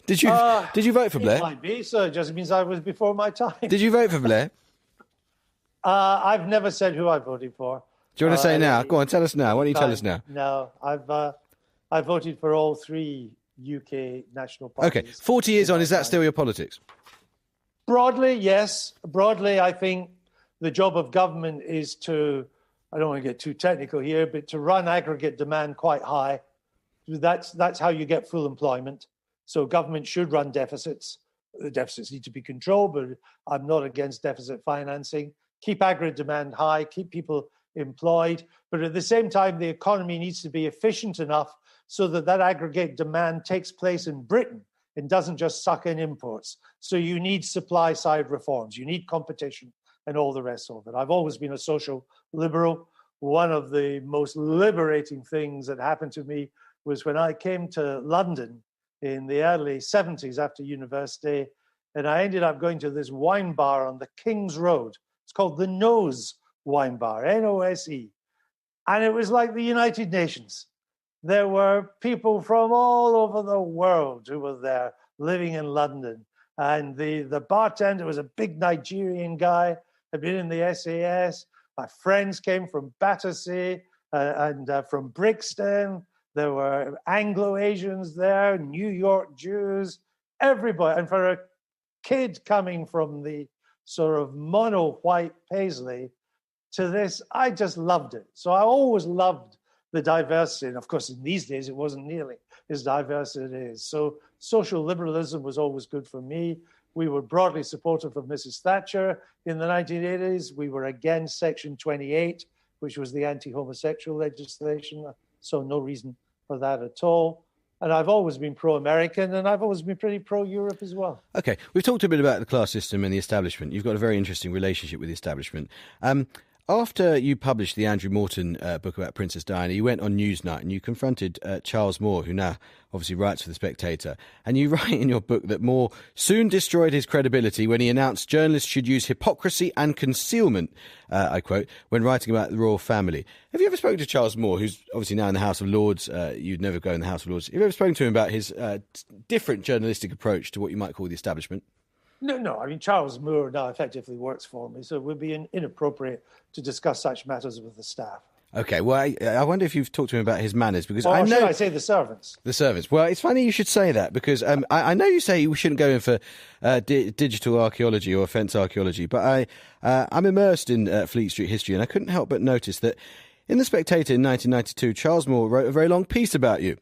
Did you vote for Blair? It might be, so it just means I was before my time. Did you vote for Blair? I've never said who I voted for. Do you want to say now? Go on, tell us now. Why don't you tell us now? No, I voted for all three UK national parties. Okay, 40 years on, is that still your politics? Broadly, yes. Broadly, I think the job of government is to, I don't want to get too technical here, but to run aggregate demand quite high. That's how you get full employment. So government should run deficits. The deficits need to be controlled, but I'm not against deficit financing. Keep aggregate demand high, keep people employed. But at the same time, the economy needs to be efficient enough so that aggregate demand takes place in Britain and doesn't just suck in imports. So you need supply side reforms. You need competition and all the rest of it. I've always been a social liberal. One of the most liberating things that happened to me was when I came to London in the early 70s after university, and I ended up going to this wine bar on the King's Road, It's called the Nose Wine Bar, Nose. And it was like the United Nations. There were people from all over the world who were there living in London. And the bartender was a big Nigerian guy, had been in the SAS. My friends came from Battersea and from Brixton. There were Anglo-Asians there, New York Jews, everybody. And for a kid coming from the sort of mono-white Paisley to this, I just loved it. So I always loved the diversity. And of course, in these days, it wasn't nearly as diverse as it is. So social liberalism was always good for me. We were broadly supportive of Mrs. Thatcher in the 1980s. We were against Section 28, which was the anti-homosexual legislation. So no reason for that at all. And I've always been pro-American, and I've always been pretty pro-Europe as well. OK, we've talked a bit about the class system and the establishment. You've got a very interesting relationship with the establishment. After you published the Andrew Morton book about Princess Diana, you went on Newsnight and you confronted Charles Moore, who now obviously writes for The Spectator. And you write in your book that Moore soon destroyed his credibility when he announced journalists should use hypocrisy and concealment, I quote, when writing about the royal family. Have you ever spoken to Charles Moore, who's obviously now in the House of Lords? You'd never go in the House of Lords. Have you ever spoken to him about his different journalistic approach to what you might call the establishment? No. I mean, Charles Moore now effectively works for me, so it would be inappropriate to discuss such matters with the staff. OK, well, I wonder if you've talked to him about his manners, because I know... should I say the servants? The servants. Well, it's funny you should say that, because I know you say we shouldn't go in for digital archaeology or offence archaeology, but I'm immersed in Fleet Street history, and I couldn't help but notice that in The Spectator in 1992, Charles Moore wrote a very long piece about you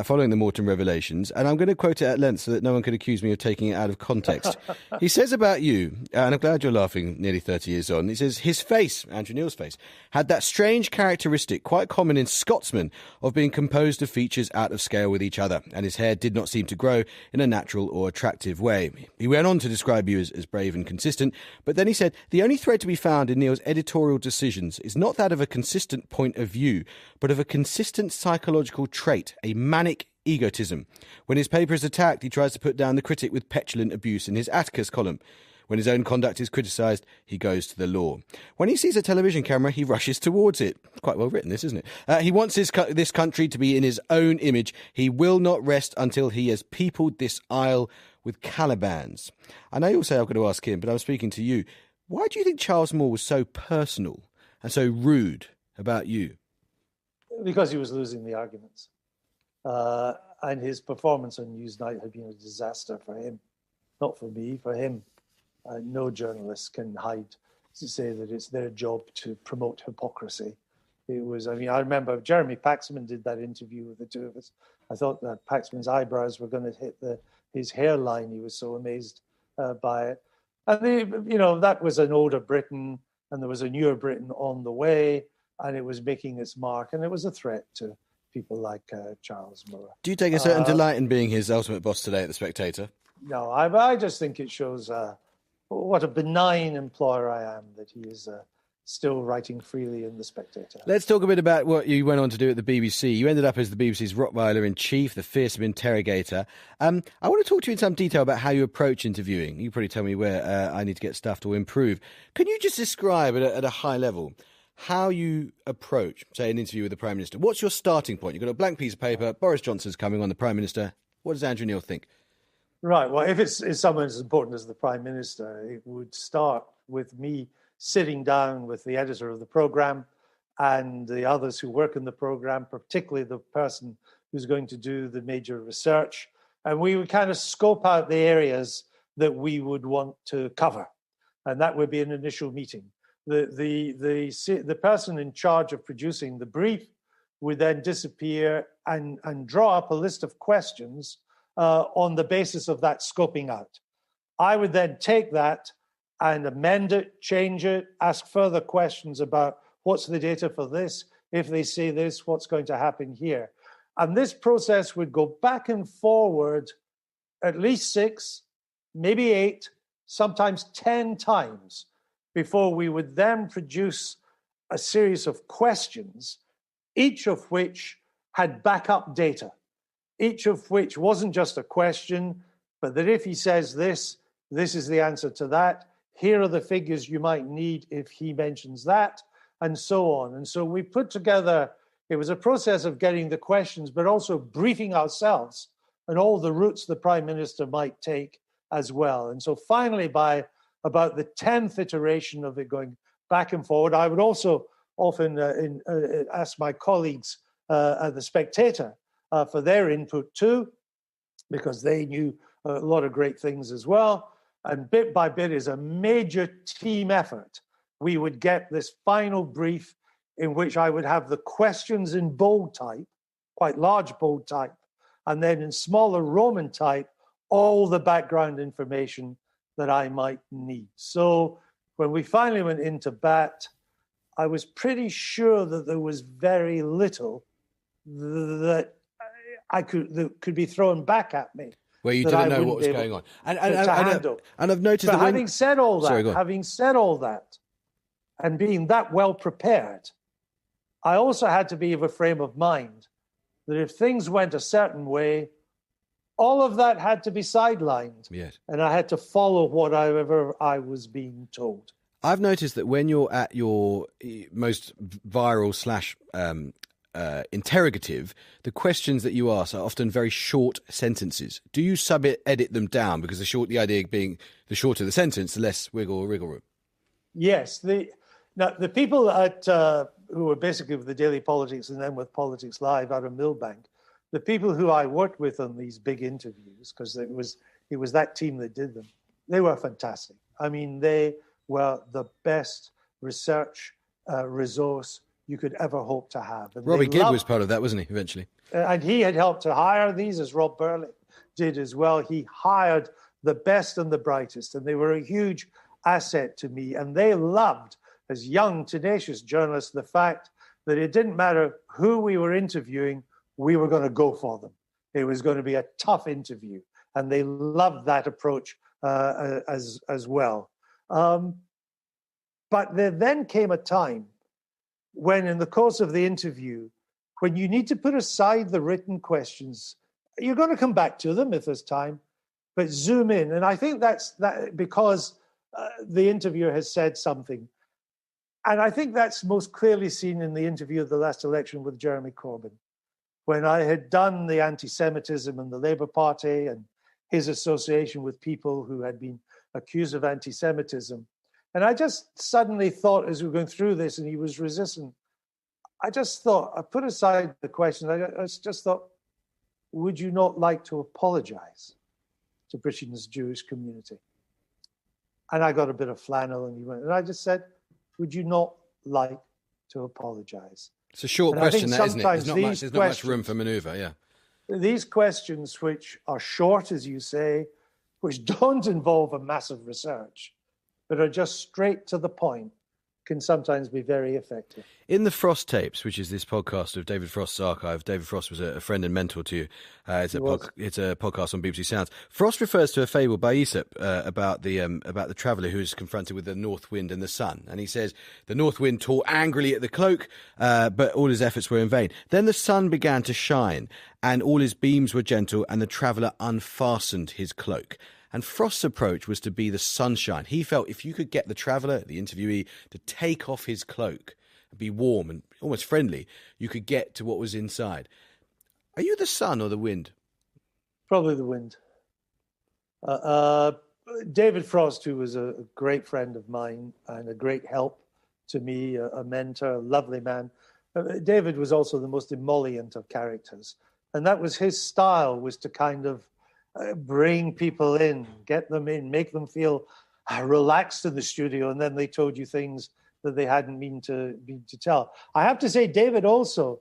following the Morton revelations, and I'm going to quote it at length so that no one can accuse me of taking it out of context. He says about you, and I'm glad you're laughing nearly 30 years on, he says, his face, Andrew Neil's face, had that strange characteristic, quite common in Scotsmen, of being composed of features out of scale with each other, and his hair did not seem to grow in a natural or attractive way. He went on to describe you as brave and consistent, but then he said, the only thread to be found in Neil's editorial decisions is not that of a consistent point of view, but of a consistent psychological trait, a manic egotism. When his paper is attacked, he tries to put down the critic with petulant abuse in his Atticus column. When his own conduct is criticised, he goes to the law. When he sees a television camera, he rushes towards it. Quite well written, this, isn't it? He wants this country to be in his own image. He will not rest until he has peopled this isle with Calibans. I know you'll say I've got to ask him, but I'm speaking to you. Why do you think Charles Moore was so personal and so rude about you? Because he was losing the arguments. And his performance on Newsnight had been a disaster for him. Not for me, for him. No journalist can hide to say that it's their job to promote hypocrisy. It was, I remember Jeremy Paxman did that interview with the two of us. I thought that Paxman's eyebrows were going to hit his hairline. He was so amazed by it. And, that was an older Britain, and there was a newer Britain on the way, and it was making its mark, and it was a threat to people like Charles Moore. Do you take a certain delight in being his ultimate boss today at The Spectator? No, I just think it shows what a benign employer I am, that he is still writing freely in The Spectator. Let's talk a bit about what you went on to do at the BBC. You ended up as the BBC's Rottweiler-in-Chief, the fearsome interrogator. I want to talk to you in some detail about how you approach interviewing. You probably tell me where I need to get stuff to improve. Can you just describe at a high level how you approach, say, an interview with the Prime Minister? What's your starting point? You've got a blank piece of paper, Boris Johnson's coming on, the Prime Minister. What does Andrew Neil think? Right, well, if it's someone as important as the Prime Minister, it would start with me sitting down with the editor of the programme and the others who work in the programme, particularly the person who's going to do the major research. And we would kind of scope out the areas that we would want to cover. And that would be an initial meeting. The person in charge of producing the brief would then disappear and draw up a list of questions on the basis of that scoping out. I would then take that and amend it, change it, ask further questions about what's the data for this, if they say this, what's going to happen here. And this process would go back and forward at least 6, maybe 8, sometimes 10 times before we would then produce a series of questions, each of which had backup data, each of which wasn't just a question, but that if he says this, this is the answer to that. here are the figures you might need if he mentions that, and so on. And so we put together, it was a process of getting the questions, but also briefing ourselves and all the routes the Prime Minister might take as well. And so finally, by about the 10th iteration of it going back and forward, I would also often ask my colleagues at the Spectator for their input too, because they knew a lot of great things as well. And bit by bit, is a major team effort, we would get this final brief in which I would have the questions in bold type, quite large bold type, and then in smaller Roman type, all the background information that I might need. So when we finally went into bat, I was pretty sure that there was very little that could be thrown back at me. Where you didn't know what was going on. And I've noticed that having said all that, and being that well prepared, I also had to be of a frame of mind that if things went a certain way, all of that had to be sidelined. Yes. And I had to follow whatever I was being told. I've noticed that when you're at your most viral / interrogative, the questions that you ask are often very short sentences. Do you edit them down? Because the idea being the shorter the sentence, the less wiggle or wriggle room. Yes. The people who were basically with the Daily Politics and then with Politics Live out of Millbank, the people who I worked with on these big interviews, because it was that team that did them, they were fantastic. I mean, they were the best research resource you could ever hope to have. And Robbie Gibb was part of that, wasn't he, eventually? And he had helped to hire these, as Rob Burley did as well. He hired the best and the brightest, and they were a huge asset to me. And they loved, as young, tenacious journalists, the fact that it didn't matter who we were interviewing, we were going to go for them. It was going to be a tough interview. And they loved that approach as well. But there then came a time when, in the course of the interview, when you need to put aside the written questions, you're going to come back to them if there's time, but zoom in. And I think that's because the interviewer has said something. And I think that's most clearly seen in the interview of the last election with Jeremy Corbyn, when I had done the anti-Semitism in the Labour Party and his association with people who had been accused of anti-Semitism. And I just suddenly thought, as we were going through this and he was resistant, I just thought, I put aside the question, I just thought, would you not like to apologize to Britain's Jewish community? And I got a bit of flannel and he went, and I just said, would you not like to apologize? It's a short question, that, isn't it? There's not much room for manoeuvre, yeah. These questions, which are short, as you say, which don't involve a massive research, but are just straight to the point, can sometimes be very effective. In the Frost Tapes, which is this podcast of David Frost's archive, David Frost was a friend and mentor to you. It's a podcast on BBC Sounds. Frost refers to a fable by Aesop about the traveller who is confronted with the north wind and the sun. And he says, the north wind tore angrily at the cloak, but all his efforts were in vain. Then the sun began to shine, and all his beams were gentle, and the traveller unfastened his cloak. And Frost's approach was to be the sunshine. He felt if you could get the traveller, the interviewee, to take off his cloak and be warm and almost friendly, you could get to what was inside. Are you the sun or the wind? Probably the wind. David Frost, who was a great friend of mine and a great help to me, a mentor, a lovely man. David was also the most emollient of characters. And that was his style, was to kind of bring people in, get them in, make them feel relaxed in the studio, and then they told you things that they hadn't mean to tell. I have to say, David also,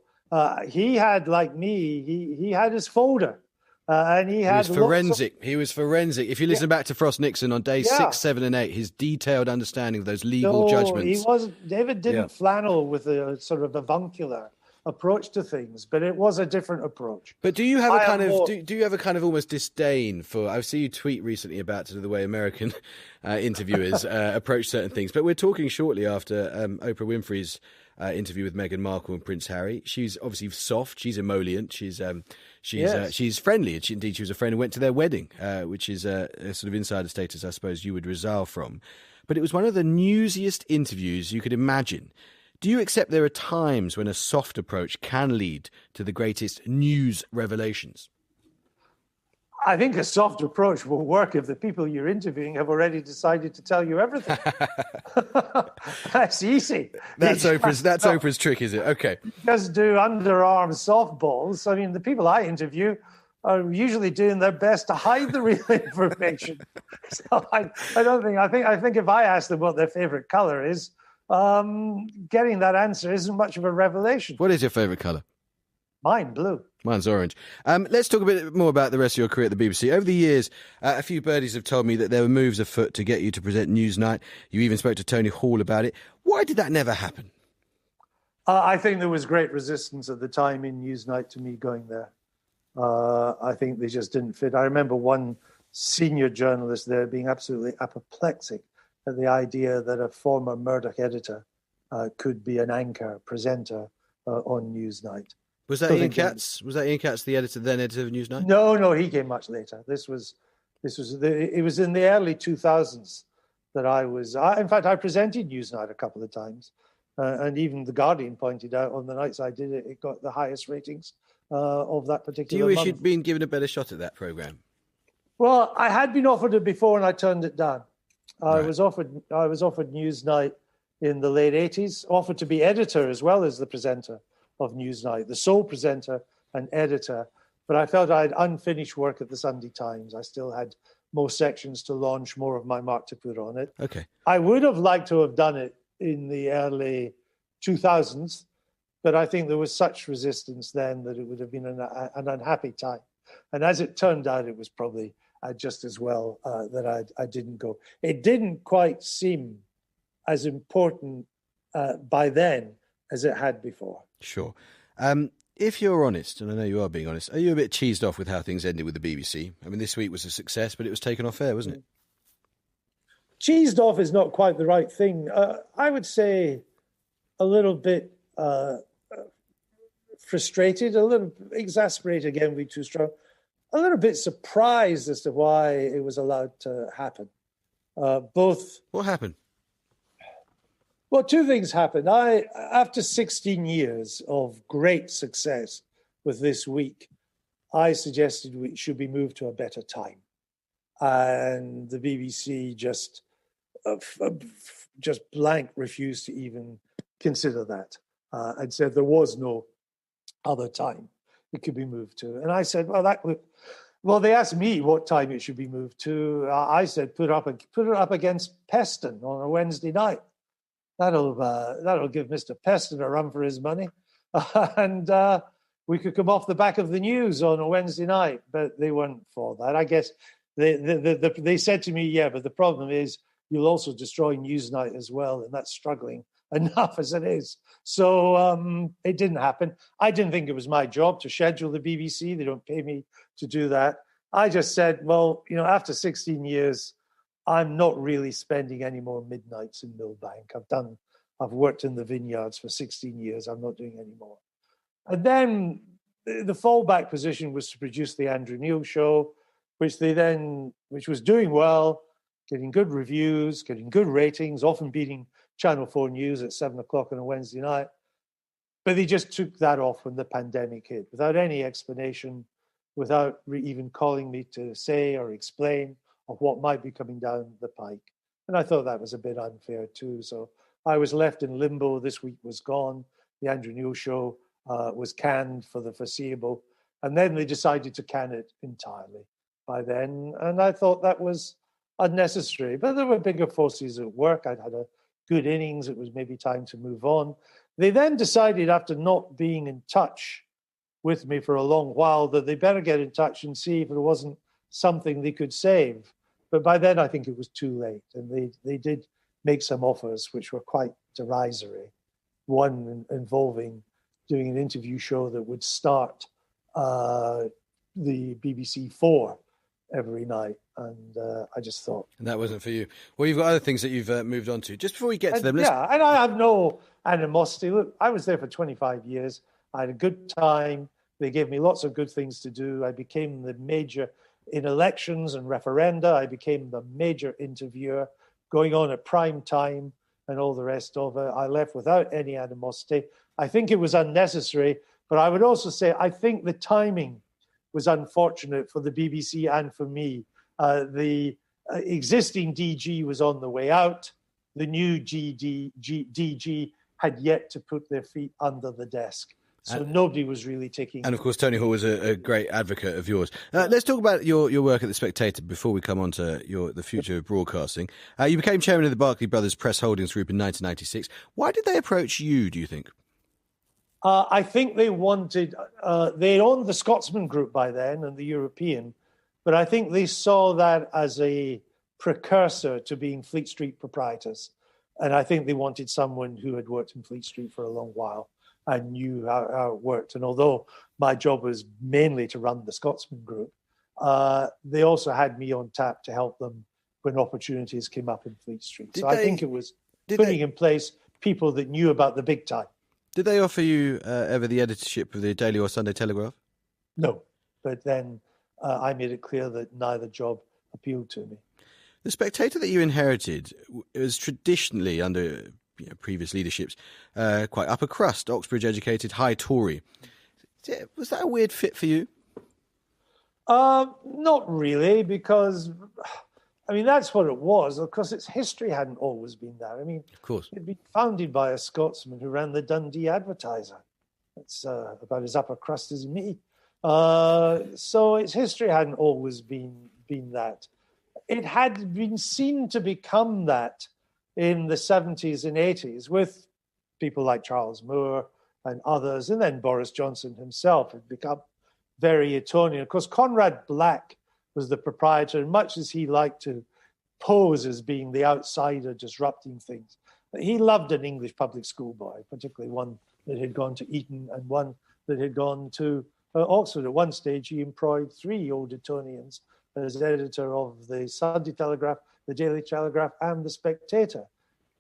he had, like me, he had his folder. And he was forensic. He was forensic. If you listen back to Frost Nixon on days 6, 7, and 8, his detailed understanding of those legal judgments. David didn't flannel with a sort of avuncular approach to things, but it was a different approach. But do you have a kind of do you have a kind of almost disdain for? I see you tweet recently about the way American interviewers approach certain things. But we're talking shortly after Oprah Winfrey's interview with Meghan Markle and Prince Harry. She's obviously soft. She's emollient. She's friendly. And she was a friend who went to their wedding, which is a sort of insider status, I suppose, you would resile from. but it was one of the newsiest interviews you could imagine. Do you accept there are times when a soft approach can lead to the greatest news revelations? I think a soft approach will work if the people you're interviewing have already decided to tell you everything. That's easy. That's Oprah's trick, is it? Okay. Just do underarm softballs. I mean, the people I interview are usually doing their best to hide the real information. So I think if I ask them what their favorite color is, getting that answer isn't much of a revelation. What is your favorite color? Mine, blue. Mine's orange. Let's talk a bit more about the rest of your career at the BBC. Over the years, a few birdies have told me that there were moves afoot to get you to present Newsnight. You even spoke to Tony Hall about it. Why did that never happen? I think there was great resistance at the time in Newsnight to me going there. I think they just didn't fit. I remember one senior journalist there being absolutely apoplectic at the idea that a former Murdoch editor could be an anchor, presenter on Newsnight. Was that Ian Katz? Was that Ian Katz, the then editor of Newsnight? No, he came much later. It was in the early 2000s that in fact, I presented Newsnight a couple of times. And even The Guardian pointed out on the nights I did it, it got the highest ratings of that particular month. Do you wish you'd been given a better shot at that programme? Well, I had been offered it before and I turned it down. I was offered Newsnight in the late 80s, offered to be editor as well as the presenter of Newsnight, the sole presenter and editor. But I felt I had unfinished work at the Sunday Times. I still had more sections to launch, more of my mark to put on it. Okay. I would have liked to have done it in the early 2000s, but I think there was such resistance then that it would have been an unhappy time. And as it turned out, it was probably just as well that I didn't go. It didn't quite seem as important by then as it had before. Sure. If you're honest, and I know you are being honest, are you a bit cheesed off with how things ended with the BBC? I mean, this week was a success, but it was taken off air, wasn't it? Cheesed off is not quite the right thing. I would say a little bit frustrated, a little exasperated, again, would be too strong, a little bit surprised as to why it was allowed to happen. What happened? Well, two things happened. After 16 years of great success with This Week, I suggested we should be moved to a better time. And the BBC just blank refused to even consider that and said there was no other time it could be moved to. And I said, well, they asked me what time it should be moved to. I said, put it up against Peston on a Wednesday night. That'll give Mr. Peston a run for his money. And we could come off the back of the news on a Wednesday night, but they weren't for that. I guess they said to me, yeah, but the problem is you'll also destroy Newsnight as well, and that's struggling enough as it is. So it didn't happen. I didn't think it was my job to schedule the BBC. They don't pay me to do that. I just said, well, after 16 years, I'm not really spending any more midnights in Millbank. I've worked in the vineyards for 16 years. I'm not doing any more. And then the fallback position was to produce the Andrew Neil show, which was doing well, getting good reviews, getting good ratings, often beating Channel 4 News at 7:00 on a Wednesday night. But they just took that off when the pandemic hit, without any explanation, without even calling me to say or explain of what might be coming down the pike. And I thought that was a bit unfair too. So I was left in limbo. This Week was gone. The Andrew Neil show was canned for the foreseeable. And then they decided to can it entirely by then. And I thought that was unnecessary. But there were bigger forces at work. I'd had a good innings. It was maybe time to move on. They then decided, after not being in touch with me for a long while, that they better get in touch and see if there wasn't something they could save. But by then, I think it was too late. And they did make some offers which were quite derisory. One involving doing an interview show that would start the BBC 4 every night. And I just thought... And that wasn't for you. Well, you've got other things that you've moved on to. Just before we get to them... Yeah, and I have no animosity. Look, I was there for 25 years. I had a good time. They gave me lots of good things to do. I became the major... In elections and referenda, I became the major interviewer. going on at prime time and all the rest of it. I left without any animosity. I think it was unnecessary, but I would also say I think the timing was unfortunate for the BBC and for me. The existing DG was on the way out. The new DG had yet to put their feet under the desk. So nobody was really taking... And, of course, Tony Hall was a great advocate of yours. Let's talk about your work at The Spectator before we come on to the future of broadcasting. You became chairman of the Barclay Brothers Press Holdings Group in 1996. Why did they approach you, do you think? I think they wanted... they owned the Scotsman Group by then and the European, but I think they saw that as a precursor to being Fleet Street proprietors. And I think they wanted someone who had worked in Fleet Street for a long while and knew how it worked. And although my job was mainly to run the Scotsman Group, they also had me on tap to help them when opportunities came up in Fleet Street. I think it was putting in place people that knew about the big time. Did they offer you ever the editorship of the Daily or Sunday Telegraph? No, but then I made it clear that neither job appealed to me. The Spectator that you inherited was traditionally, under previous leaderships, quite upper crust, Oxbridge-educated, high Tory. Was that a weird fit for you? Not really, because, I mean, that's what it was. Of course, its history hadn't always been that. I mean, of course, it'd been founded by a Scotsman who ran the Dundee Advertiser. That's about as upper crust as me. So its history hadn't always been that. It had been seen to become that in the 70s and 80s with people like Charles Moore and others, and then Boris Johnson himself had become very Etonian. Of course, Conrad Black was the proprietor, and much as he liked to pose as being the outsider disrupting things, he loved an English public school boy, particularly one that had gone to Eton and one that had gone to Oxford. At one stage, he employed 3 old Etonians as editor of the Sunday Telegraph, the Daily Telegraph, and the Spectator.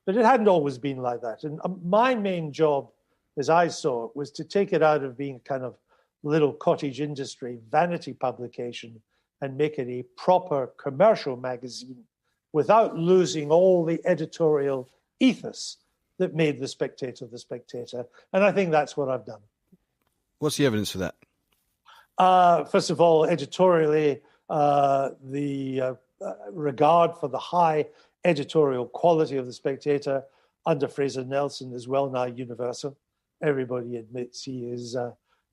But it hadn't always been like that. And my main job, as I saw it, was to take it out of being a kind of little cottage industry vanity publication and make it a proper commercial magazine without losing all the editorial ethos that made The Spectator the Spectator. And I think that's what I've done. What's the evidence for that? First of all, editorially, the regard for the high editorial quality of The Spectator under Fraser Nelson is well nigh universal. Everybody admits he is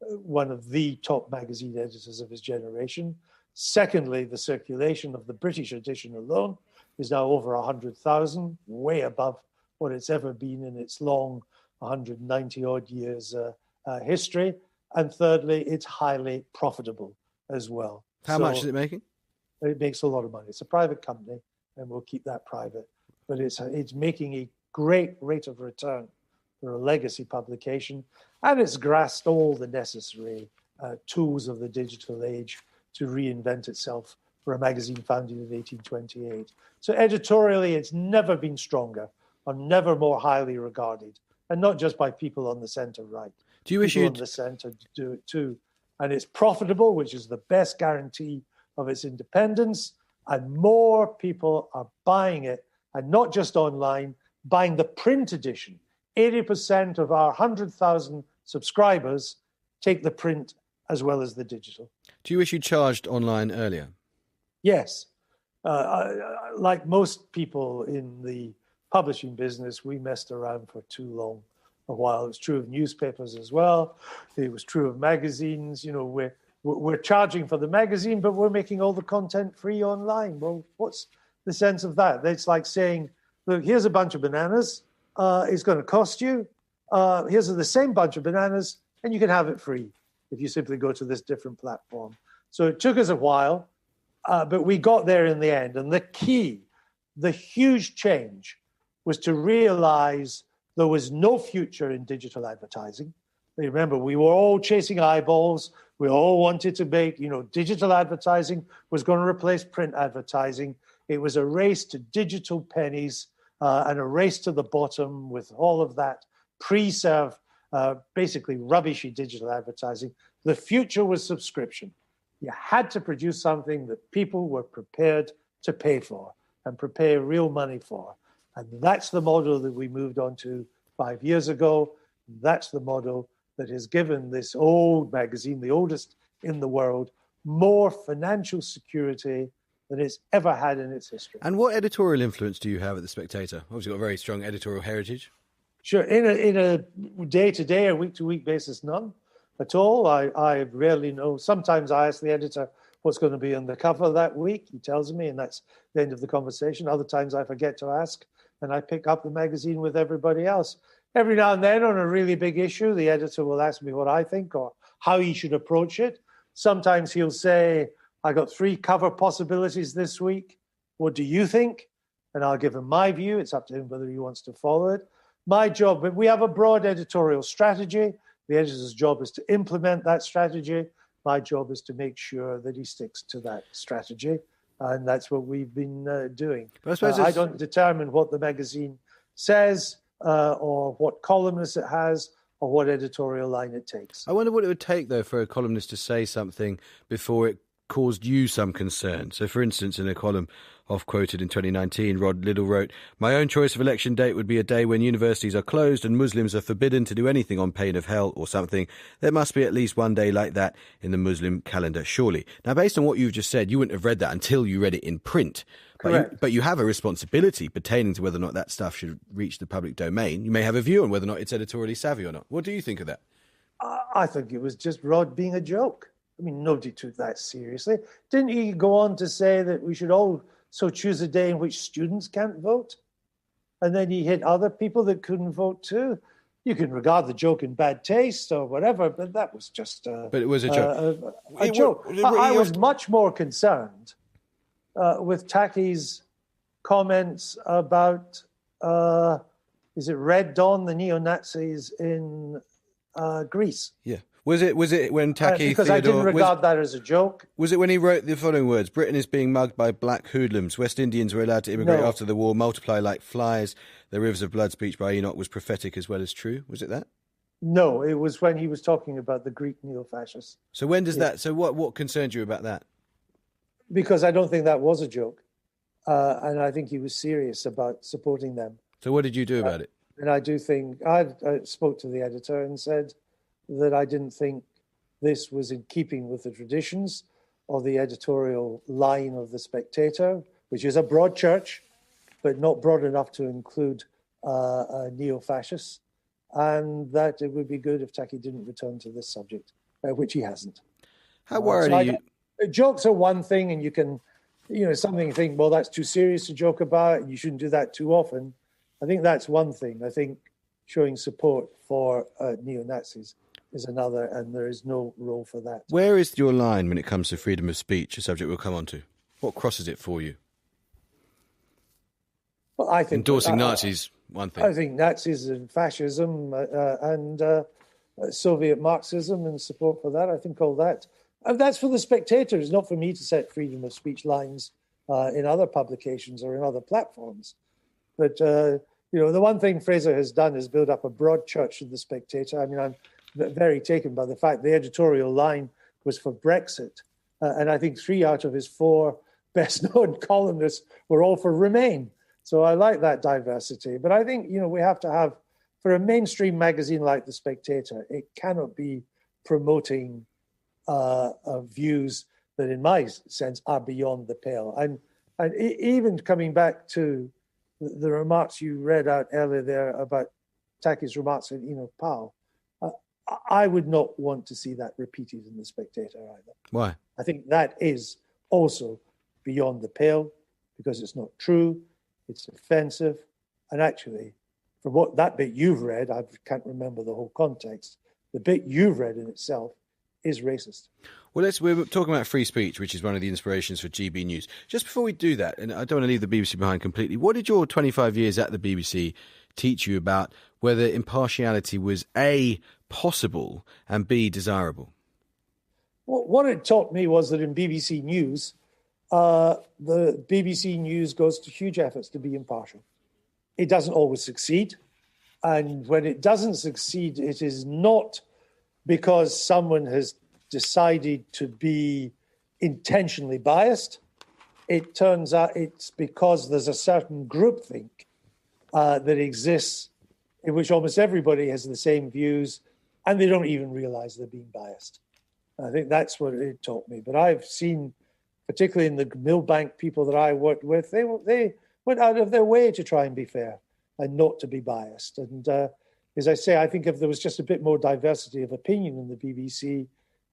one of the top magazine editors of his generation. Secondly, the circulation of the British edition alone is now over 100,000, way above what it's ever been in its long 190-odd years history. And thirdly, it's highly profitable as well. How much is it making? It makes a lot of money. It's a private company, and we'll keep that private. But it's making a great rate of return for a legacy publication, and it's grasped all the necessary tools of the digital age to reinvent itself for a magazine founded in 1828. So editorially, it's never been stronger or never more highly regarded, and not just by people on the centre-right. Do you wish people on the centre do it too. And it's profitable, which is the best guarantee of its independence, and more people are buying it, and not just online, buying the print edition. 80% of our 100,000 subscribers take the print as well as the digital. Do you wish you charged online earlier? Yes. Like most people in the publishing business, we messed around for too long a while. It was true of newspapers as well. It was true of magazines. You know, we're charging for the magazine, but we're making all the content free online. Well, what's the sense of that? It's like saying, look, here's a bunch of bananas. It's going to cost you. Here's the same bunch of bananas, and you can have it free if you simply go to this different platform. So it took us a while, but we got there in the end. And the key, the huge change, was to realize there was no future in digital advertising. Remember, we were all chasing eyeballs. We all wanted to make, digital advertising was going to replace print advertising. It was a race to digital pennies and a race to the bottom with all of that pre-serve, basically rubbishy digital advertising. The future was subscription. You had to produce something that people were prepared to pay for. and prepare real money for. And that's the model that we moved on to 5 years ago. That's the model that has given this old magazine, the oldest in the world, more financial security than it's ever had in its history. And what editorial influence do you have at The Spectator? Obviously got a very strong editorial heritage. Sure, in a day-to-day or week-to-week basis, none at all. I rarely know. Sometimes I ask the editor what's going to be on the cover that week. He tells me, and that's the end of the conversation. Other times I forget to ask, and I pick up the magazine with everybody else. Every now and then on a really big issue, the editor will ask me what I think or how he should approach it. Sometimes he'll say, I got 3 cover possibilities this week. What do you think? And I'll give him my view. It's up to him whether he wants to follow it. My job, but we have a broad editorial strategy. The editor's job is to implement that strategy. My job is to make sure that he sticks to that strategy. And that's what we've been doing. But I don't determine what the magazine says or what columnists it has or what editorial line it takes. I wonder what it would take, though, for a columnist to say something before it caused you some concern. So, for instance, in a column off-quoted in 2019, Rod Liddell wrote, "My own choice of election date would be a day when universities are closed and Muslims are forbidden to do anything on pain of hell or something. There must be at least one day like that in the Muslim calendar, surely." Now, based on what you've just said, you wouldn't have read that until you read it in print. Correct. But you have a responsibility pertaining to whether or not that stuff should reach the public domain. You may have a view on whether or not it's editorially savvy or not. What do you think of that? I think it was just Rod being a joke. I mean, nobody took that seriously. Didn't he go on to say that we should also choose a day in which students can't vote? And then he hit other people that couldn't vote too. You can regard the joke in bad taste or whatever, but that was just But it was a joke. a joke. I was much more concerned with Taki's comments about, is it Red Dawn, the neo-Nazis in Greece? Yeah. Was it when Taki because Theodore... I didn't regard that as a joke. Was it when he wrote the following words? "Britain is being mugged by black hoodlums. West Indians were allowed to immigrate after the war, multiply like flies. The rivers of blood speech by Enoch was prophetic as well as true." Was it that? No, it was when he was talking about the Greek neo-fascists. So when does that... So what concerned you about that? Because I don't think that was a joke. And I think he was serious about supporting them. So what did you do about it? And I do think... I spoke to the editor and said that I didn't think this was in keeping with the traditions of the editorial line of The Spectator, which is a broad church, but not broad enough to include neo-fascists, and that it would be good if Taki didn't return to this subject, which he hasn't. How worried are you? Jokes are one thing, and you can, something you think, well, that's too serious to joke about, and you shouldn't do that too often. I think that's one thing. I think showing support for neo-Nazis is another, and there is no role for that. Where is your line when it comes to freedom of speech, a subject we'll come on to? What crosses it for you? Well, I think endorsing Nazis, one thing. I think Nazis and fascism and Soviet Marxism and support for that, I think all that. And that's for The Spectator. It's not for me to set freedom of speech lines in other publications or in other platforms. But, the one thing Fraser has done is build up a broad church of The Spectator. I mean, I'm very taken by the fact the editorial line was for Brexit. And I think 3 out of his 4 best-known columnists were all for Remain. So I like that diversity. But I think, we have to have, for a mainstream magazine like The Spectator, it cannot be promoting views that, in my sense, are beyond the pale. And even coming back to the remarks you read out earlier there about Taki's remarks on Enoch Powell, I would not want to see that repeated in The Spectator either. Why? I think that is also beyond the pale because it's not true, it's offensive, and actually, from what that bit you've read, I can't remember the whole context, the bit you've read in itself is racist. Well, we're talking about free speech, which is one of the inspirations for GB News. Just before we do that, and I don't want to leave the BBC behind completely, what did your 25 years at the BBC teach you about whether impartiality was A, possible, and B, desirable? Well, what it taught me was that in BBC News, the BBC News goes to huge efforts to be impartial. It doesn't always succeed. And when it doesn't succeed, it is not because someone has decided to be intentionally biased. it turns out it's because there's a certain groupthink that exists in which almost everybody has the same views and they don't even realize they're being biased. I think that's what it taught me. But I've seen, particularly in the Millbank people that I worked with, they went out of their way to try and be fair and not to be biased. And as I say, I think if there was just a bit more diversity of opinion in the BBC,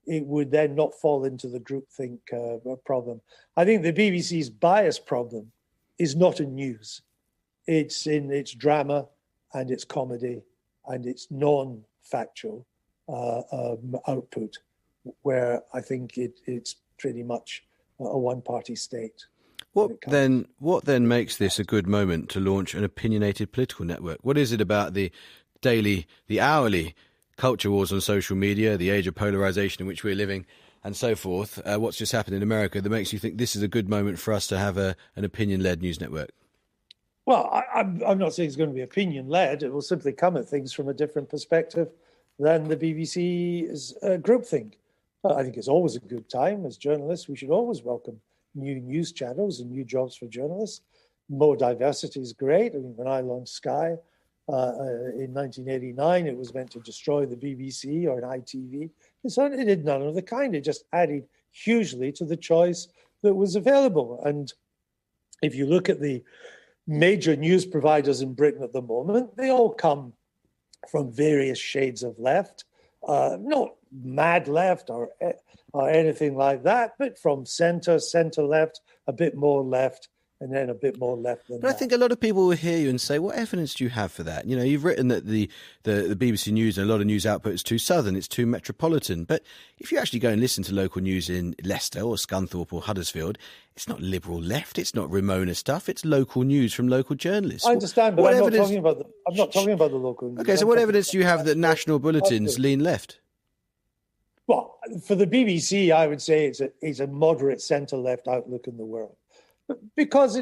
it would then not fall into the groupthink problem. I think the BBC's bias problem is not in news. It's in its drama and its comedy and its non-factual output, where I think it's pretty much a one-party state. What then makes this a good moment to launch an opinionated political network? What is it about the daily, the hourly culture wars on social media, the age of polarization in which we're living, and so forth, what's just happened in America, that makes you think this is a good moment for us to have an opinion-led news network? Well, I'm not saying it's going to be opinion-led. It will simply come at things from a different perspective than the BBC's groupthink. I think it's always a good time. As journalists, we should always welcome new news channels and new jobs for journalists. More diversity is great. I mean, when I launched Sky in 1989, it was meant to destroy the BBC or an ITV. And so it did none of the kind. It just added hugely to the choice that was available. And if you look at the major news providers in Britain at the moment, they all come from various shades of left, not mad left or anything like that, but from centre left, a bit more left, and then a bit more left than that. But I think a lot of people will hear you and say, what evidence do you have for that? You know, you've written that the BBC News and a lot of news output is too southern, it's too metropolitan. But if you actually go and listen to local news in Leicester or Scunthorpe or Huddersfield, it's not liberal left, it's not Ramona stuff, it's local news from local journalists. I understand, but I'm not talking about the local news. Okay, so what evidence do you have that national bulletins lean left? Well, for the BBC, I would say it's a moderate centre-left outlook in the world. Because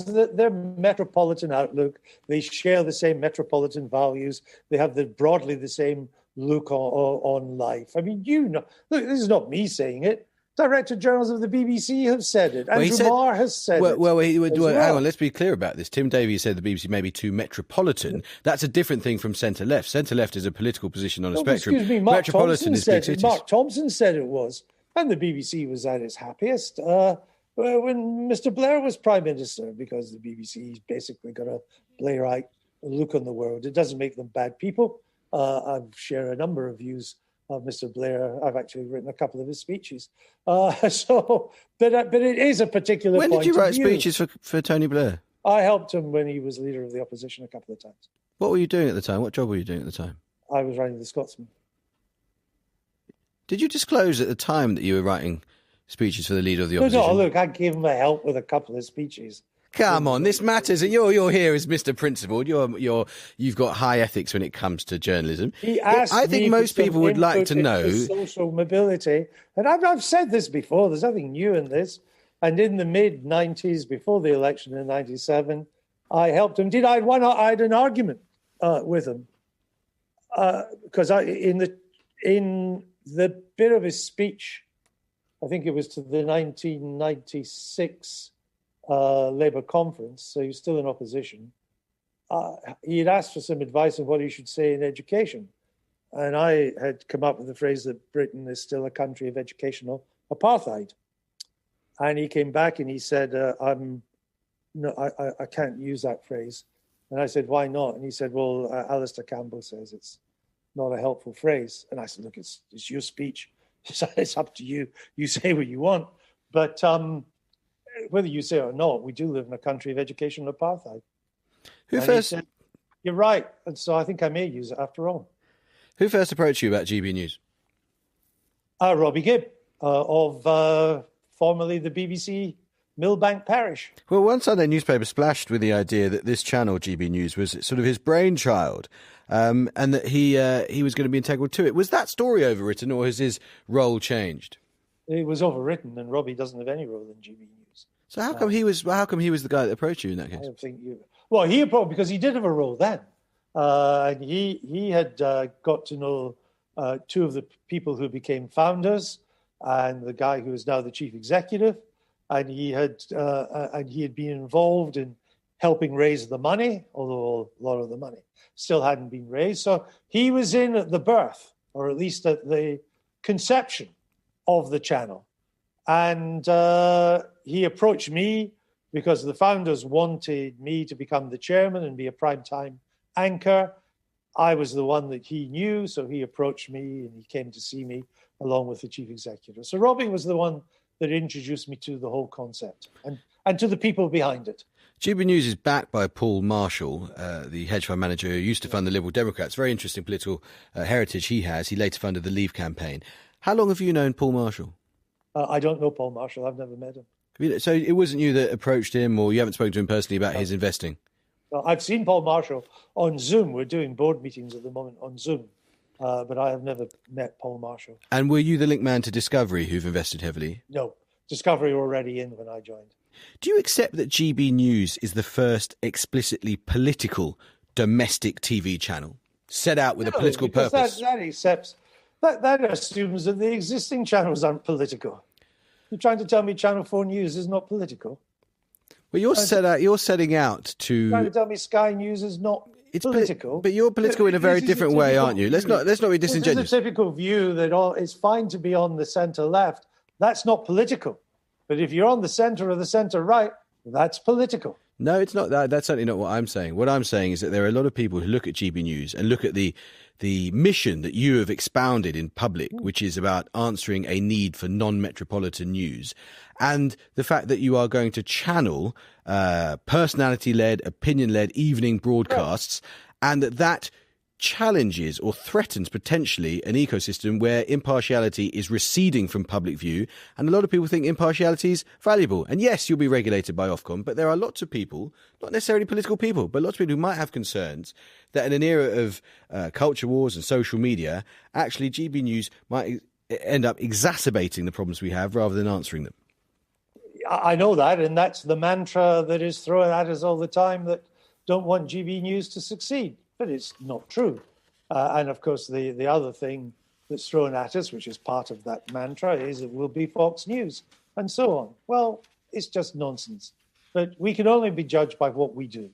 their metropolitan outlook, they share the same metropolitan values, they have broadly the same look on life. I mean, look, this is not me saying it. Director Generals of the BBC have said it. Andrew Marr has said it. Well, hang on, let's be clear about this. Tim Davies said the BBC may be too metropolitan. That's a different thing from centre-left. Centre-left is a political position on a spectrum. Excuse me, Metropolitan is big cities. Mark Thompson said it was. And the BBC was at its happiest when Mr. Blair was Prime Minister, because the BBC's basically got a Blairite look on the world. It doesn't make them bad people. I share a number of views of Mr. Blair. I've actually written a couple of his speeches. But it is a particular point of view. When did you write speeches for Tony Blair? I helped him when he was leader of the opposition a couple of times. What were you doing at the time? What job were you doing at the time? I was writing The Scotsman. Did you disclose at the time that you were writing speeches for the leader of the opposition? No, look, I gave him a help with a couple of speeches. Come on, this matters. You're here as Mr. Principled. You've got high ethics when it comes to journalism. I think most people would like to know social mobility. And I've said this before. There's nothing new in this. And in the mid-90s, before the election in '97, I helped him. I had an argument with him because in the bit of his speech, I think it was to the 1996 Labour conference, so he was still in opposition. He had asked for some advice on what he should say in education. And I had come up with the phrase that Britain is still a country of educational apartheid. And he came back and he said, I can't use that phrase. And I said, why not? And he said, well, Alistair Campbell says it's not a helpful phrase. And I said, look, it's your speech. It's up to you. You say what you want. But whether you say it or not, we do live in a country of educational apartheid. He said, you're right. And so I think I may use it after all. Who first approached you about GB News? Robbie Gibb of formerly the BBC Millbank Parish. Well, one Sunday newspaper splashed with the idea that this channel, GB News, was sort of his brainchild, and that he was going to be integral to it. Was that story overwritten, or has his role changed? It was overwritten, and Robbie doesn't have any role in GB News. So how come he was the guy that approached you in that case? I don't think he approached because he did have a role then, and he had got to know two of the people who became founders, and the guy who is now the chief executive. and he had been involved in helping raise the money, although a lot of the money still hadn't been raised. So he was in at the birth, or at least at the conception of the channel. And he approached me because the founders wanted me to become the chairman and be a primetime anchor. I was the one that he knew, so he approached me and he came to see me along with the chief executive. So Robbie was the one that introduced me to the whole concept and to the people behind it. GB News is backed by Paul Marshall, the hedge fund manager who used to fund the Liberal Democrats. Very interesting political heritage he has. He later funded the Leave campaign. How long have you known Paul Marshall? I don't know Paul Marshall. I've never met him. So it wasn't you that approached him, or you haven't spoken to him personally about his investing? I've seen Paul Marshall on Zoom. We're doing board meetings at the moment on Zoom, but I have never met Paul Marshall. And were you the link man to Discovery, who've invested heavily? No, Discovery were already in when I joined. Do you accept that GB News is the first explicitly political domestic TV channel set out with a political purpose? That assumes that the existing channels aren't political. You're trying to tell me Channel 4 News is not political? Well, you're setting out to... You're trying to tell me Sky News is not political? But you're political in a very different way, aren't you? Let's not be disingenuous. This is a typical view that it's fine to be on the centre-left. That's not political. But if you're on the centre or the centre-right, that's political. No, it's not that. That's certainly not what I'm saying. What I'm saying is that there are a lot of people who look at GB News and look at the mission that you have expounded in public, which is about answering a need for non-metropolitan news, and the fact that you are going to channel personality-led, opinion-led evening broadcasts, and that challenges or threatens potentially an ecosystem where impartiality is receding from public view. And a lot of people think impartiality is valuable. And yes, you'll be regulated by Ofcom, but there are lots of people, not necessarily political people, but lots of people who might have concerns that in an era of culture wars and social media, actually GB News might end up exacerbating the problems we have rather than answering them. I know that, and that's the mantra that is thrown at us all the time, that don't want GB News to succeed. But it's not true. And of course, the other thing that's thrown at us, which is part of that mantra, is it will be Fox News and so on. Well, it's just nonsense. But we can only be judged by what we do.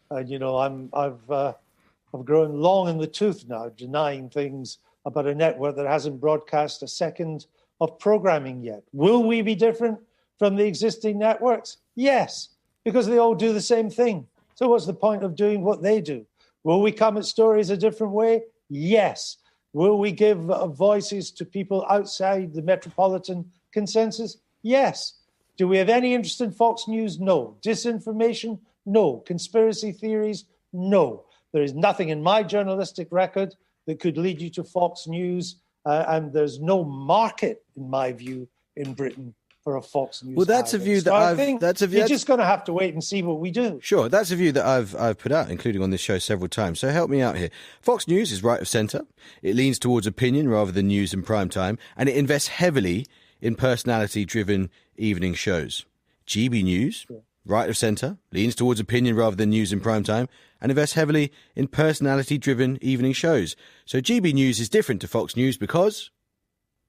And, you know, I've grown long in the tooth now, denying things about a network that hasn't broadcast a second of programming yet. Will we be different from the existing networks? Yes, because they all do the same thing. So what's the point of doing what they do? Will we come at stories a different way? Yes. Will we give voices to people outside the metropolitan consensus? Yes. Do we have any interest in Fox News? No. Disinformation? No. Conspiracy theories? No. There is nothing in my journalistic record that could lead you to Fox News, and there's no market, in my view, in Britain for a Fox News. Well, that's a view that you're just going to have to wait and see what we do. Sure, that's a view that I've put out, including on this show several times. So help me out here. Fox News is right of centre. It leans towards opinion rather than news in prime time, and it invests heavily in personality-driven evening shows. GB News, right of centre, leans towards opinion rather than news in prime time, and invests heavily in personality-driven evening shows. So GB News is different to Fox News because...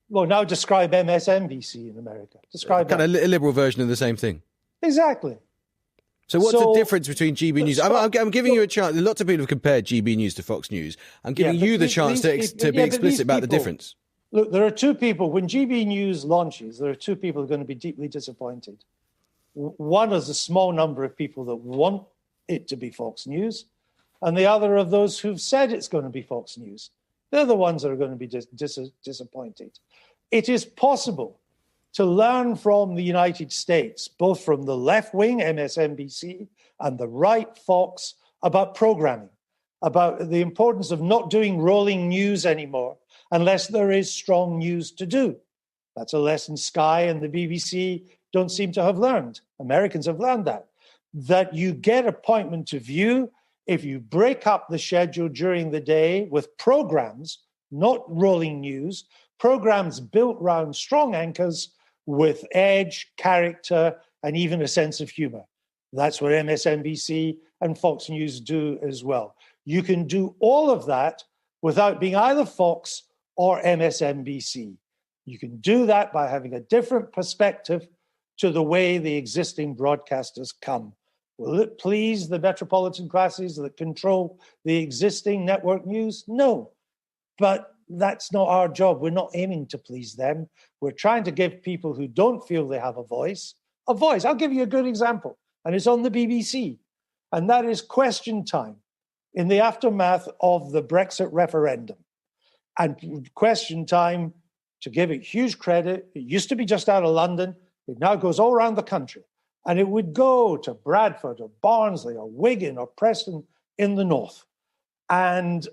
Well, now describe MSNBC in America. Describe kind of a liberal version of the same thing. Exactly. So what's the difference between GB News? I'm giving you a chance. Lots of people have compared GB News to Fox News. I'm giving you the chance to be explicit about the difference. Look, there are two people. When GB News launches, there are two people who are going to be deeply disappointed. One is a small number of people that want it to be Fox News, and the other of those who've said it's going to be Fox News. They're the ones that are going to be disappointed. It is possible to learn from the United States, both from the left wing, MSNBC, and the right, Fox, about programming, about the importance of not doing rolling news anymore unless there is strong news to do. That's a lesson Sky and the BBC don't seem to have learned. Americans have learned that you get appointment to view if you break up the schedule during the day with programs, not rolling news, programs built around strong anchors with edge, character, and even a sense of humor. That's what MSNBC and Fox News do as well. You can do all of that without being either Fox or MSNBC. You can do that by having a different perspective to the way the existing broadcasters come. Will it please the metropolitan classes that control the existing network news? No, but that's not our job. We're not aiming to please them. We're trying to give people who don't feel they have a voice. I'll give you a good example, and it's on the BBC, and that is Question Time in the aftermath of the Brexit referendum. And Question Time, to give it huge credit, it used to be just out of London. It now goes all around the country. And it would go to Bradford or Barnsley or Wigan or Preston in the north. And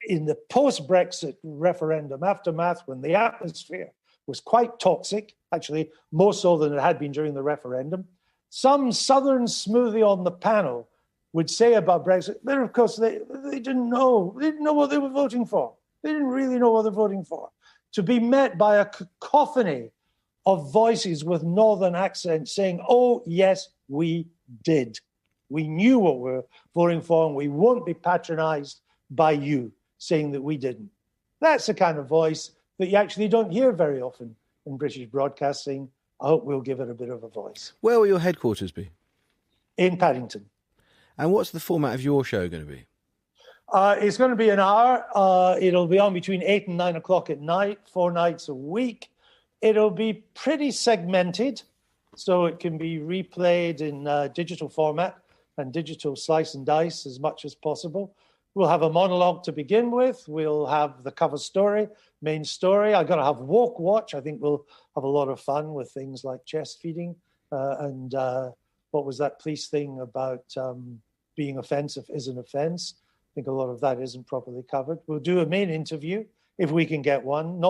in the post-Brexit referendum aftermath, when the atmosphere was quite toxic, actually more so than it had been during the referendum, some southern smoothie on the panel would say about Brexit, but of course they didn't know. They didn't know what they were voting for. They didn't really know what they're voting for. To be met by a cacophony of voices with northern accents saying, oh, yes, we did. We knew what we were voting for, and we won't be patronized by you saying that we didn't. That's the kind of voice that you actually don't hear very often in British broadcasting. I hope we'll give it a bit of a voice. Where will your headquarters be? In Paddington. And what's the format of your show going to be? It's going to be an hour. It'll be on between 8 and 9 o'clock at night, 4 nights a week. It'll be pretty segmented, so it can be replayed in digital format and digital slice and dice as much as possible. We'll have a monologue to begin with. We'll have the cover story, main story. I'm going to have Walk Watch. I think we'll have a lot of fun with things like chest feeding and what was that police thing about being offensive is an offence. I think a lot of that isn't properly covered. We'll do a main interview if we can get one.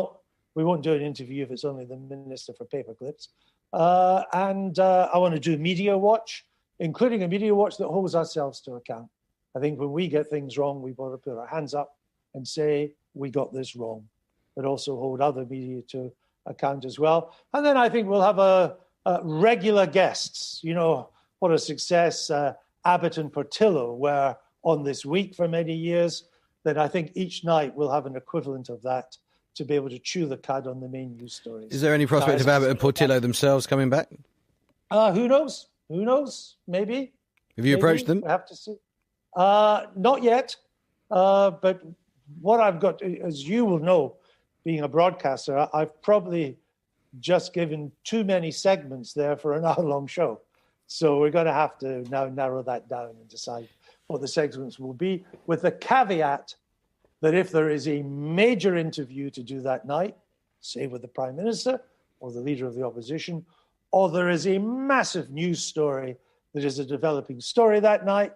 We won't do an interview if it's only the Minister for Paperclips. And I want to do Media Watch, including a Media Watch that holds ourselves to account. I think when we get things wrong, we've got to put our hands up and say, we got this wrong, but also hold other media to account as well. And then I think we'll have regular guests. You know, what a success Abbott and Portillo were on This Week for many years, that I think each night we'll have an equivalent of that to be able to chew the cud on the main news stories. Is there any prospect of Abbott and Portillo themselves coming back? Who knows? Who knows? Maybe. Have you approached them? We have to see. Not yet. But what I've got, as you will know, being a broadcaster, I've probably just given too many segments there for an hour-long show. So we're going to have to now narrow that down and decide what the segments will be, with the caveat that if there is a major interview to do that night, say with the Prime Minister or the Leader of the Opposition, or there is a massive news story that is a developing story that night,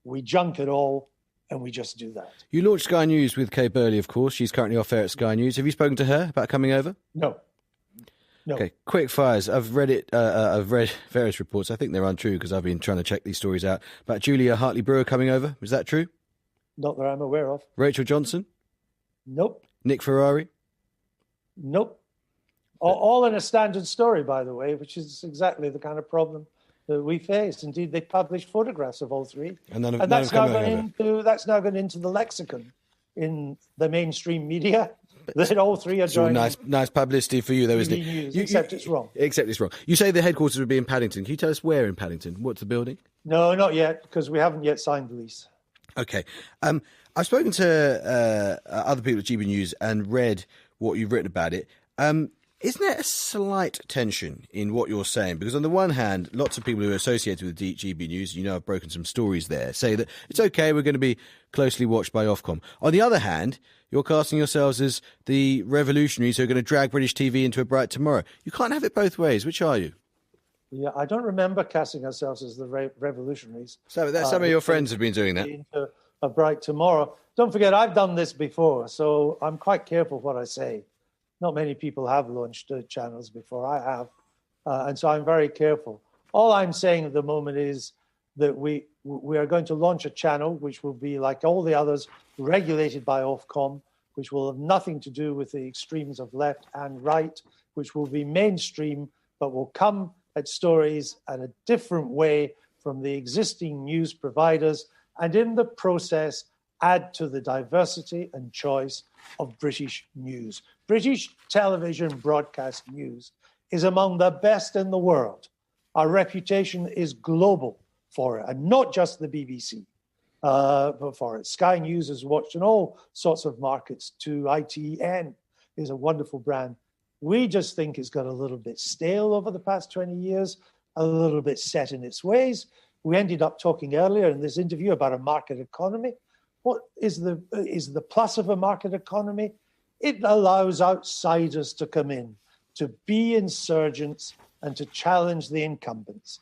we junk it all and we just do that. You launched Sky News with Kay Burley, of course. She's currently off air at Sky News. Have you spoken to her about coming over? No. Okay, quick fires. I've read it. I've read various reports. I think they're untrue because I've been trying to check these stories out. About Julia Hartley-Brewer coming over. Is that true? Not that I'm aware of. Rachel Johnson? Nope. Nick Ferrari? Nope. All in a standard story, by the way, which is exactly the kind of problem that we face. Indeed, they published photographs of all three. And that's now gone into the lexicon in the mainstream media. That all three are joining. Nice publicity for you, though, isn't it? News, except it's wrong. Except it's wrong. You say the headquarters would be in Paddington. Can you tell us where in Paddington? What's the building? No, not yet, because we haven't yet signed the lease. Okay. I've spoken to other people at GB News and read what you've written about it. Isn't there a slight tension in what you're saying? Because on the one hand, lots of people who are associated with GB News, I've broken some stories there, say that it's okay, we're going to be closely watched by Ofcom. On the other hand, you're casting yourselves as the revolutionaries who are going to drag British TV into a bright tomorrow. You can't have it both ways. Which are you? Yeah, I don't remember casting ourselves as the revolutionaries. So some of your friends have been doing that. Into a bright tomorrow. Don't forget, I've done this before, so I'm quite careful what I say. Not many people have launched channels before. I have. And so I'm very careful. All I'm saying at the moment is that we are going to launch a channel which will be, like all the others, regulated by Ofcom, which will have nothing to do with the extremes of left and right, which will be mainstream, but will come at stories in a different way from the existing news providers, and in the process add to the diversity and choice of British news. British television broadcast news is among the best in the world. Our reputation is global for it, and not just the BBC. But for it, Sky News is watched in all sorts of markets. To ITN is a wonderful brand. We just think it's got a little bit stale over the past 20 years, a little bit set in its ways. We ended up talking earlier in this interview about a market economy. What is the plus of a market economy? It allows outsiders to come in, to be insurgents and to challenge the incumbents.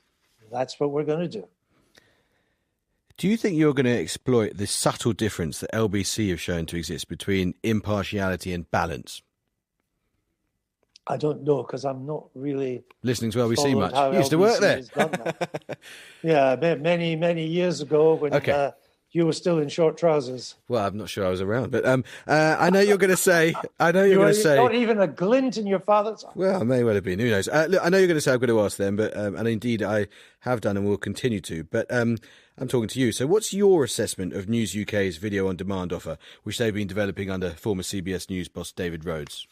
That's what we're going to do. Do you think you're going to exploit the subtle difference that LBC have shown to exist between impartiality and balance? I don't know, because I'm not really listening to LBC much. You used LBC to work there. Yeah, many, many years ago when you were still in short trousers. Well, I'm not sure I was around, but I know you're going to say. I know you're going to say. Not even a glint in your father's eye. Well, it may well have been. Who knows? Look, I know you're going to say I'm going to ask them, but and indeed I have done and will continue to. But I'm talking to you. So, what's your assessment of News UK's video on demand offer, which they've been developing under former CBS News boss David Rhodes?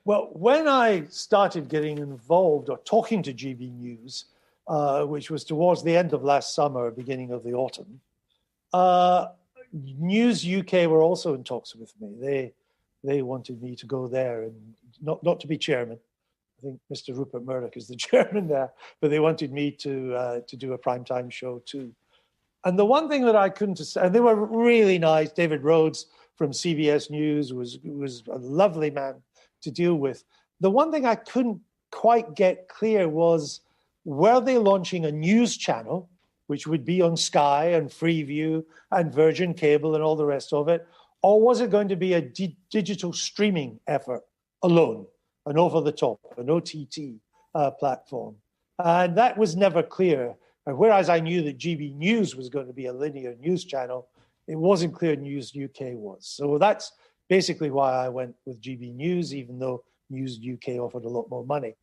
Well, when I started getting involved or talking to GB News, which was towards the end of last summer, beginning of the autumn, News UK were also in talks with me. They wanted me to go there and not to be chairman. I think Mr. Rupert Murdoch is the chairman there, but they wanted me to do a primetime show too. And the one thing that I couldn't, and they were really nice. David Rhodes from CBS News was a lovely man to deal with. The one thing I couldn't quite get clear was, were they launching a news channel, which would be on Sky and Freeview and Virgin Cable and all the rest of it, or was it going to be a digital streaming effort alone, an over-the-top, an OTT platform? And that was never clear. And whereas I knew that GB News was going to be a linear news channel, it wasn't clear News UK was. So that's basically why I went with GB News, even though News UK offered a lot more money.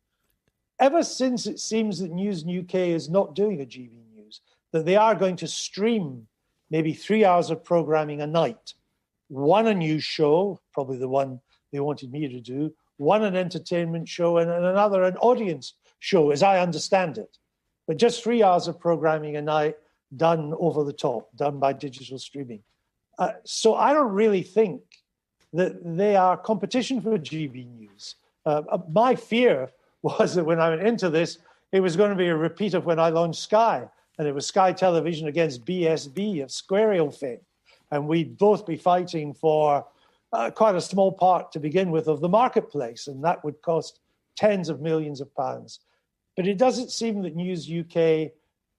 Ever since, it seems that News UK is not doing a GB News, that they are going to stream maybe 3 hours of programming a night. One a news show, probably the one they wanted me to do, one an entertainment show, and another an audience show, as I understand it. But just 3 hours of programming a night, done over the top, done by digital streaming. So I don't really think that they are competition for GB News. My fear was that when I went into this, it was going to be a repeat of when I launched Sky, and it was Sky Television against BSB of Squarial fame. And we'd both be fighting for quite a small part to begin with of the marketplace, and that would cost tens of millions of pounds. But it doesn't seem that News UK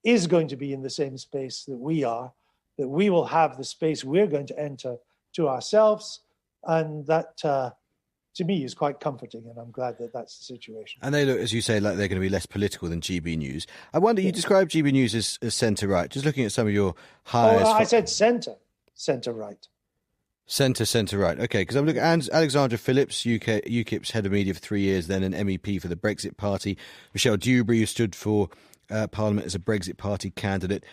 is going to be in the same space that we are, that we will have the space we're going to enter to ourselves. And that, to me, is quite comforting, and I'm glad that that's the situation. And they look, as you say, like they're going to be less political than GB News. I wonder, you described GB News as centre-right. Just looking at some of your highest... I said centre-right. Centre-right. OK, because I'm looking at Alexandra Phillips, UKIP's head of media for 3 years, then an MEP for the Brexit Party. Michelle Dewberry, who stood for Parliament as a Brexit Party candidate.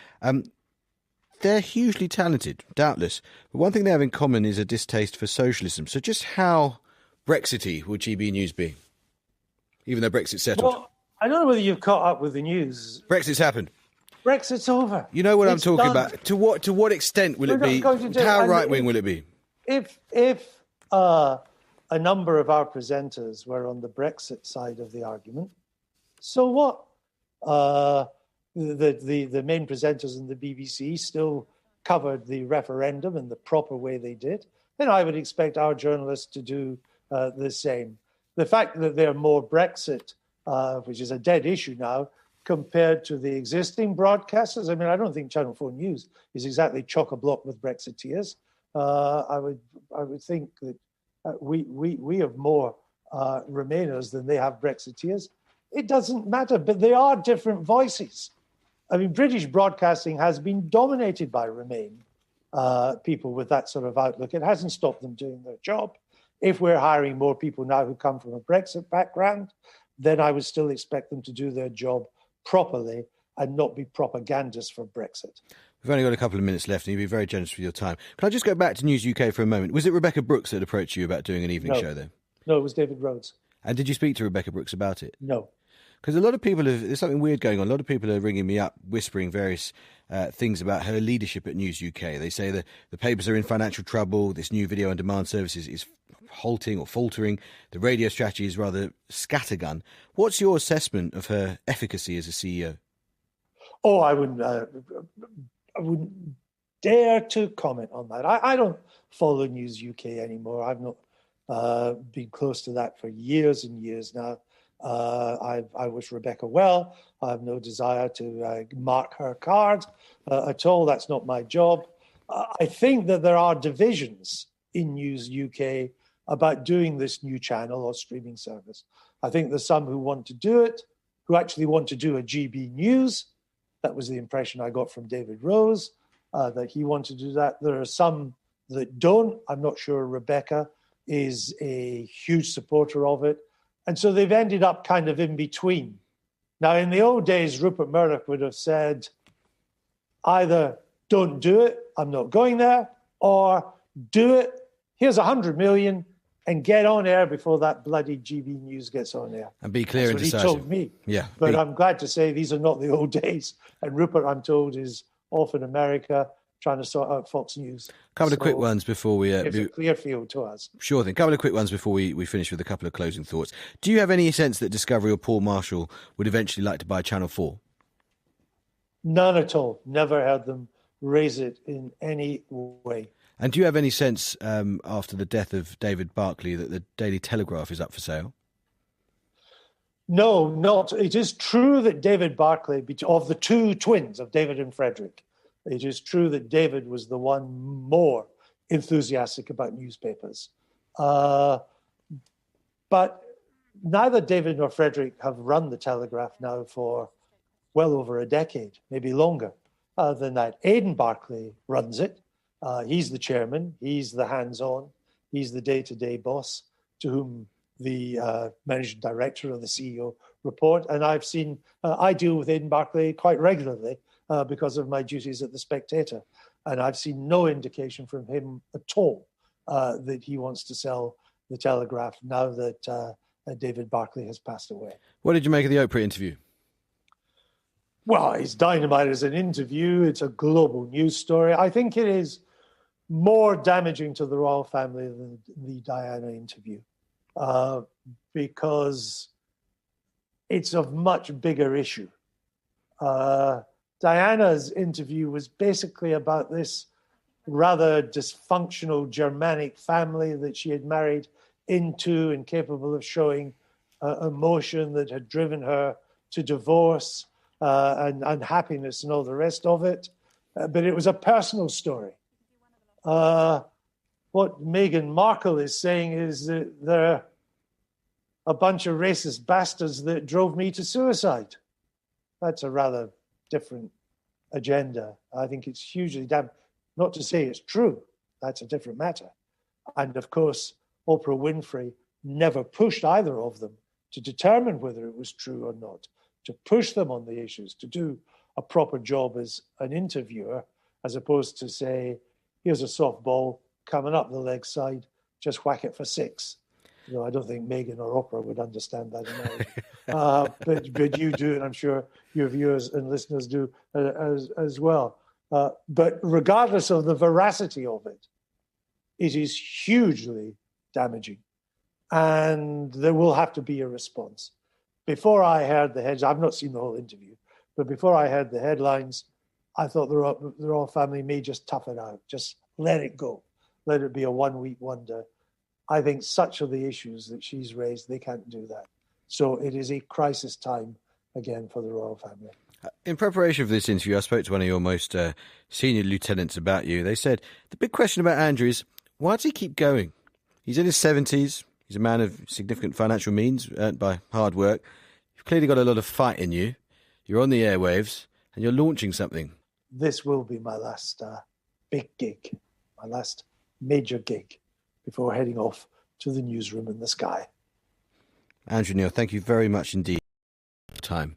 They're hugely talented, doubtless. But one thing they have in common is a distaste for socialism. So just how Brexity will GB News be, even though Brexit's settled? Well, I don't know whether you've caught up with the news. Brexit's happened. Brexit's over. You know what It's I'm talking done. about. To what extent will it be? How right-wing will it be? If a number of our presenters were on the Brexit side of the argument, so what? The main presenters in the BBC still covered the referendum in the proper way they did, then I would expect our journalists to do the same. The fact that they're more Brexit, which is a dead issue now, compared to the existing broadcasters, I mean, I don't think Channel 4 News is exactly chock-a-block with Brexiteers. I would think that we have more Remainers than they have Brexiteers. It doesn't matter, but they are different voices. I mean, British broadcasting has been dominated by Remain people with that sort of outlook. It hasn't stopped them doing their job. If we're hiring more people now who come from a Brexit background, then I would still expect them to do their job properly and not be propagandists for Brexit. We've only got a couple of minutes left, and you've been very generous with your time. Can I just go back to News UK for a moment? Was it Rebecca Brooks that approached you about doing an evening show there? No, it was David Rhodes. And did you speak to Rebekah Brooks about it? No. Because a lot of people there's something weird going on. A lot of people are ringing me up, whispering various things about her leadership at News UK. They say that the papers are in financial trouble. This new video on demand services is halting or faltering. The radio strategy is rather scattergun. What's your assessment of her efficacy as a CEO? Oh, I wouldn't dare to comment on that. I don't follow News UK anymore. I've not been close to that for years and years now. I wish Rebekah well. I have no desire to mark her card at all. That's not my job. I think that there are divisions in News UK about doing this new channel or streaming service. I think there's some who want to do it, who actually want to do a GB News. That was the impression I got from David Rose, that he wanted to do that. There are some that don't. I'm not sure Rebekah is a huge supporter of it. And so they've ended up kind of in between. Now, in the old days, Rupert Murdoch would have said, either don't do it, I'm not going there, or do it, here's 100 million, and get on air before that bloody GB News gets on air. And be clear and decisive. That's what he told me. Yeah. But I'm glad to say these are not the old days. And Rupert, I'm told, is off in America trying to sort out Fox News. Couple of quick ones before we... Gives a clear field to us. Sure thing. Couple of quick ones before we finish with a couple of closing thoughts. Do you have any sense that Discovery or Paul Marshall would eventually like to buy Channel 4? None at all. Never heard them raise it in any way. And do you have any sense, after the death of David Barclay, that the Daily Telegraph is up for sale? No, not. It is true that David Barclay, of the two twins, of David and Frederick, it is true that David was the one more enthusiastic about newspapers. But neither David nor Frederick have run the Telegraph now for well over a decade, maybe longer than that. Aidan Barclay runs it. He's the chairman. He's the hands-on. He's the day-to-day boss to whom the managing director or the CEO report. And I deal with Aidan Barclay quite regularly because of my duties at the Spectator. And I've seen no indication from him at all that he wants to sell the Telegraph now that David Barclay has passed away. What did you make of the Oprah interview? Well, it's dynamite as an interview. It's a global news story. I think it is more damaging to the royal family than the Diana interview because it's a much bigger issue. Diana's interview was basically about this rather dysfunctional Germanic family that she had married into, incapable of showing emotion, that had driven her to divorce and unhappiness and all the rest of it. But it was a personal story. What Meghan Markle is saying is that they're a bunch of racist bastards that drove me to suicide. That's a rather different agenda. I think it's hugely not to say it's true. That's a different matter. And of course, Oprah Winfrey never pushed either of them to determine whether it was true or not, to push them on the issues, to do a proper job as an interviewer, as opposed to say, here's a softball coming up the leg side, just whack it for six. You know, I don't think Meghan or Oprah would understand that analogy. But you do, and I'm sure your viewers and listeners do as well. But regardless of the veracity of it, it is hugely damaging. And there will have to be a response. Before I heard the heads, I've not seen the whole interview, but before I heard the headlines, I thought the royal family may just tough it out, just let it go, let it be a one-week wonder. I think such are the issues that she's raised, they can't do that. So it is a crisis time again for the royal family. In preparation for this interview, I spoke to one of your most senior lieutenants about you. They said, the big question about Andrew is, why does he keep going? He's in his 70s. He's a man of significant financial means earned by hard work. You've clearly got a lot of fight in you. You're on the airwaves and you're launching something. This will be my last big gig, my last major gig before heading off to the newsroom in the sky. Andrew Neil, thank you very much indeed for your time.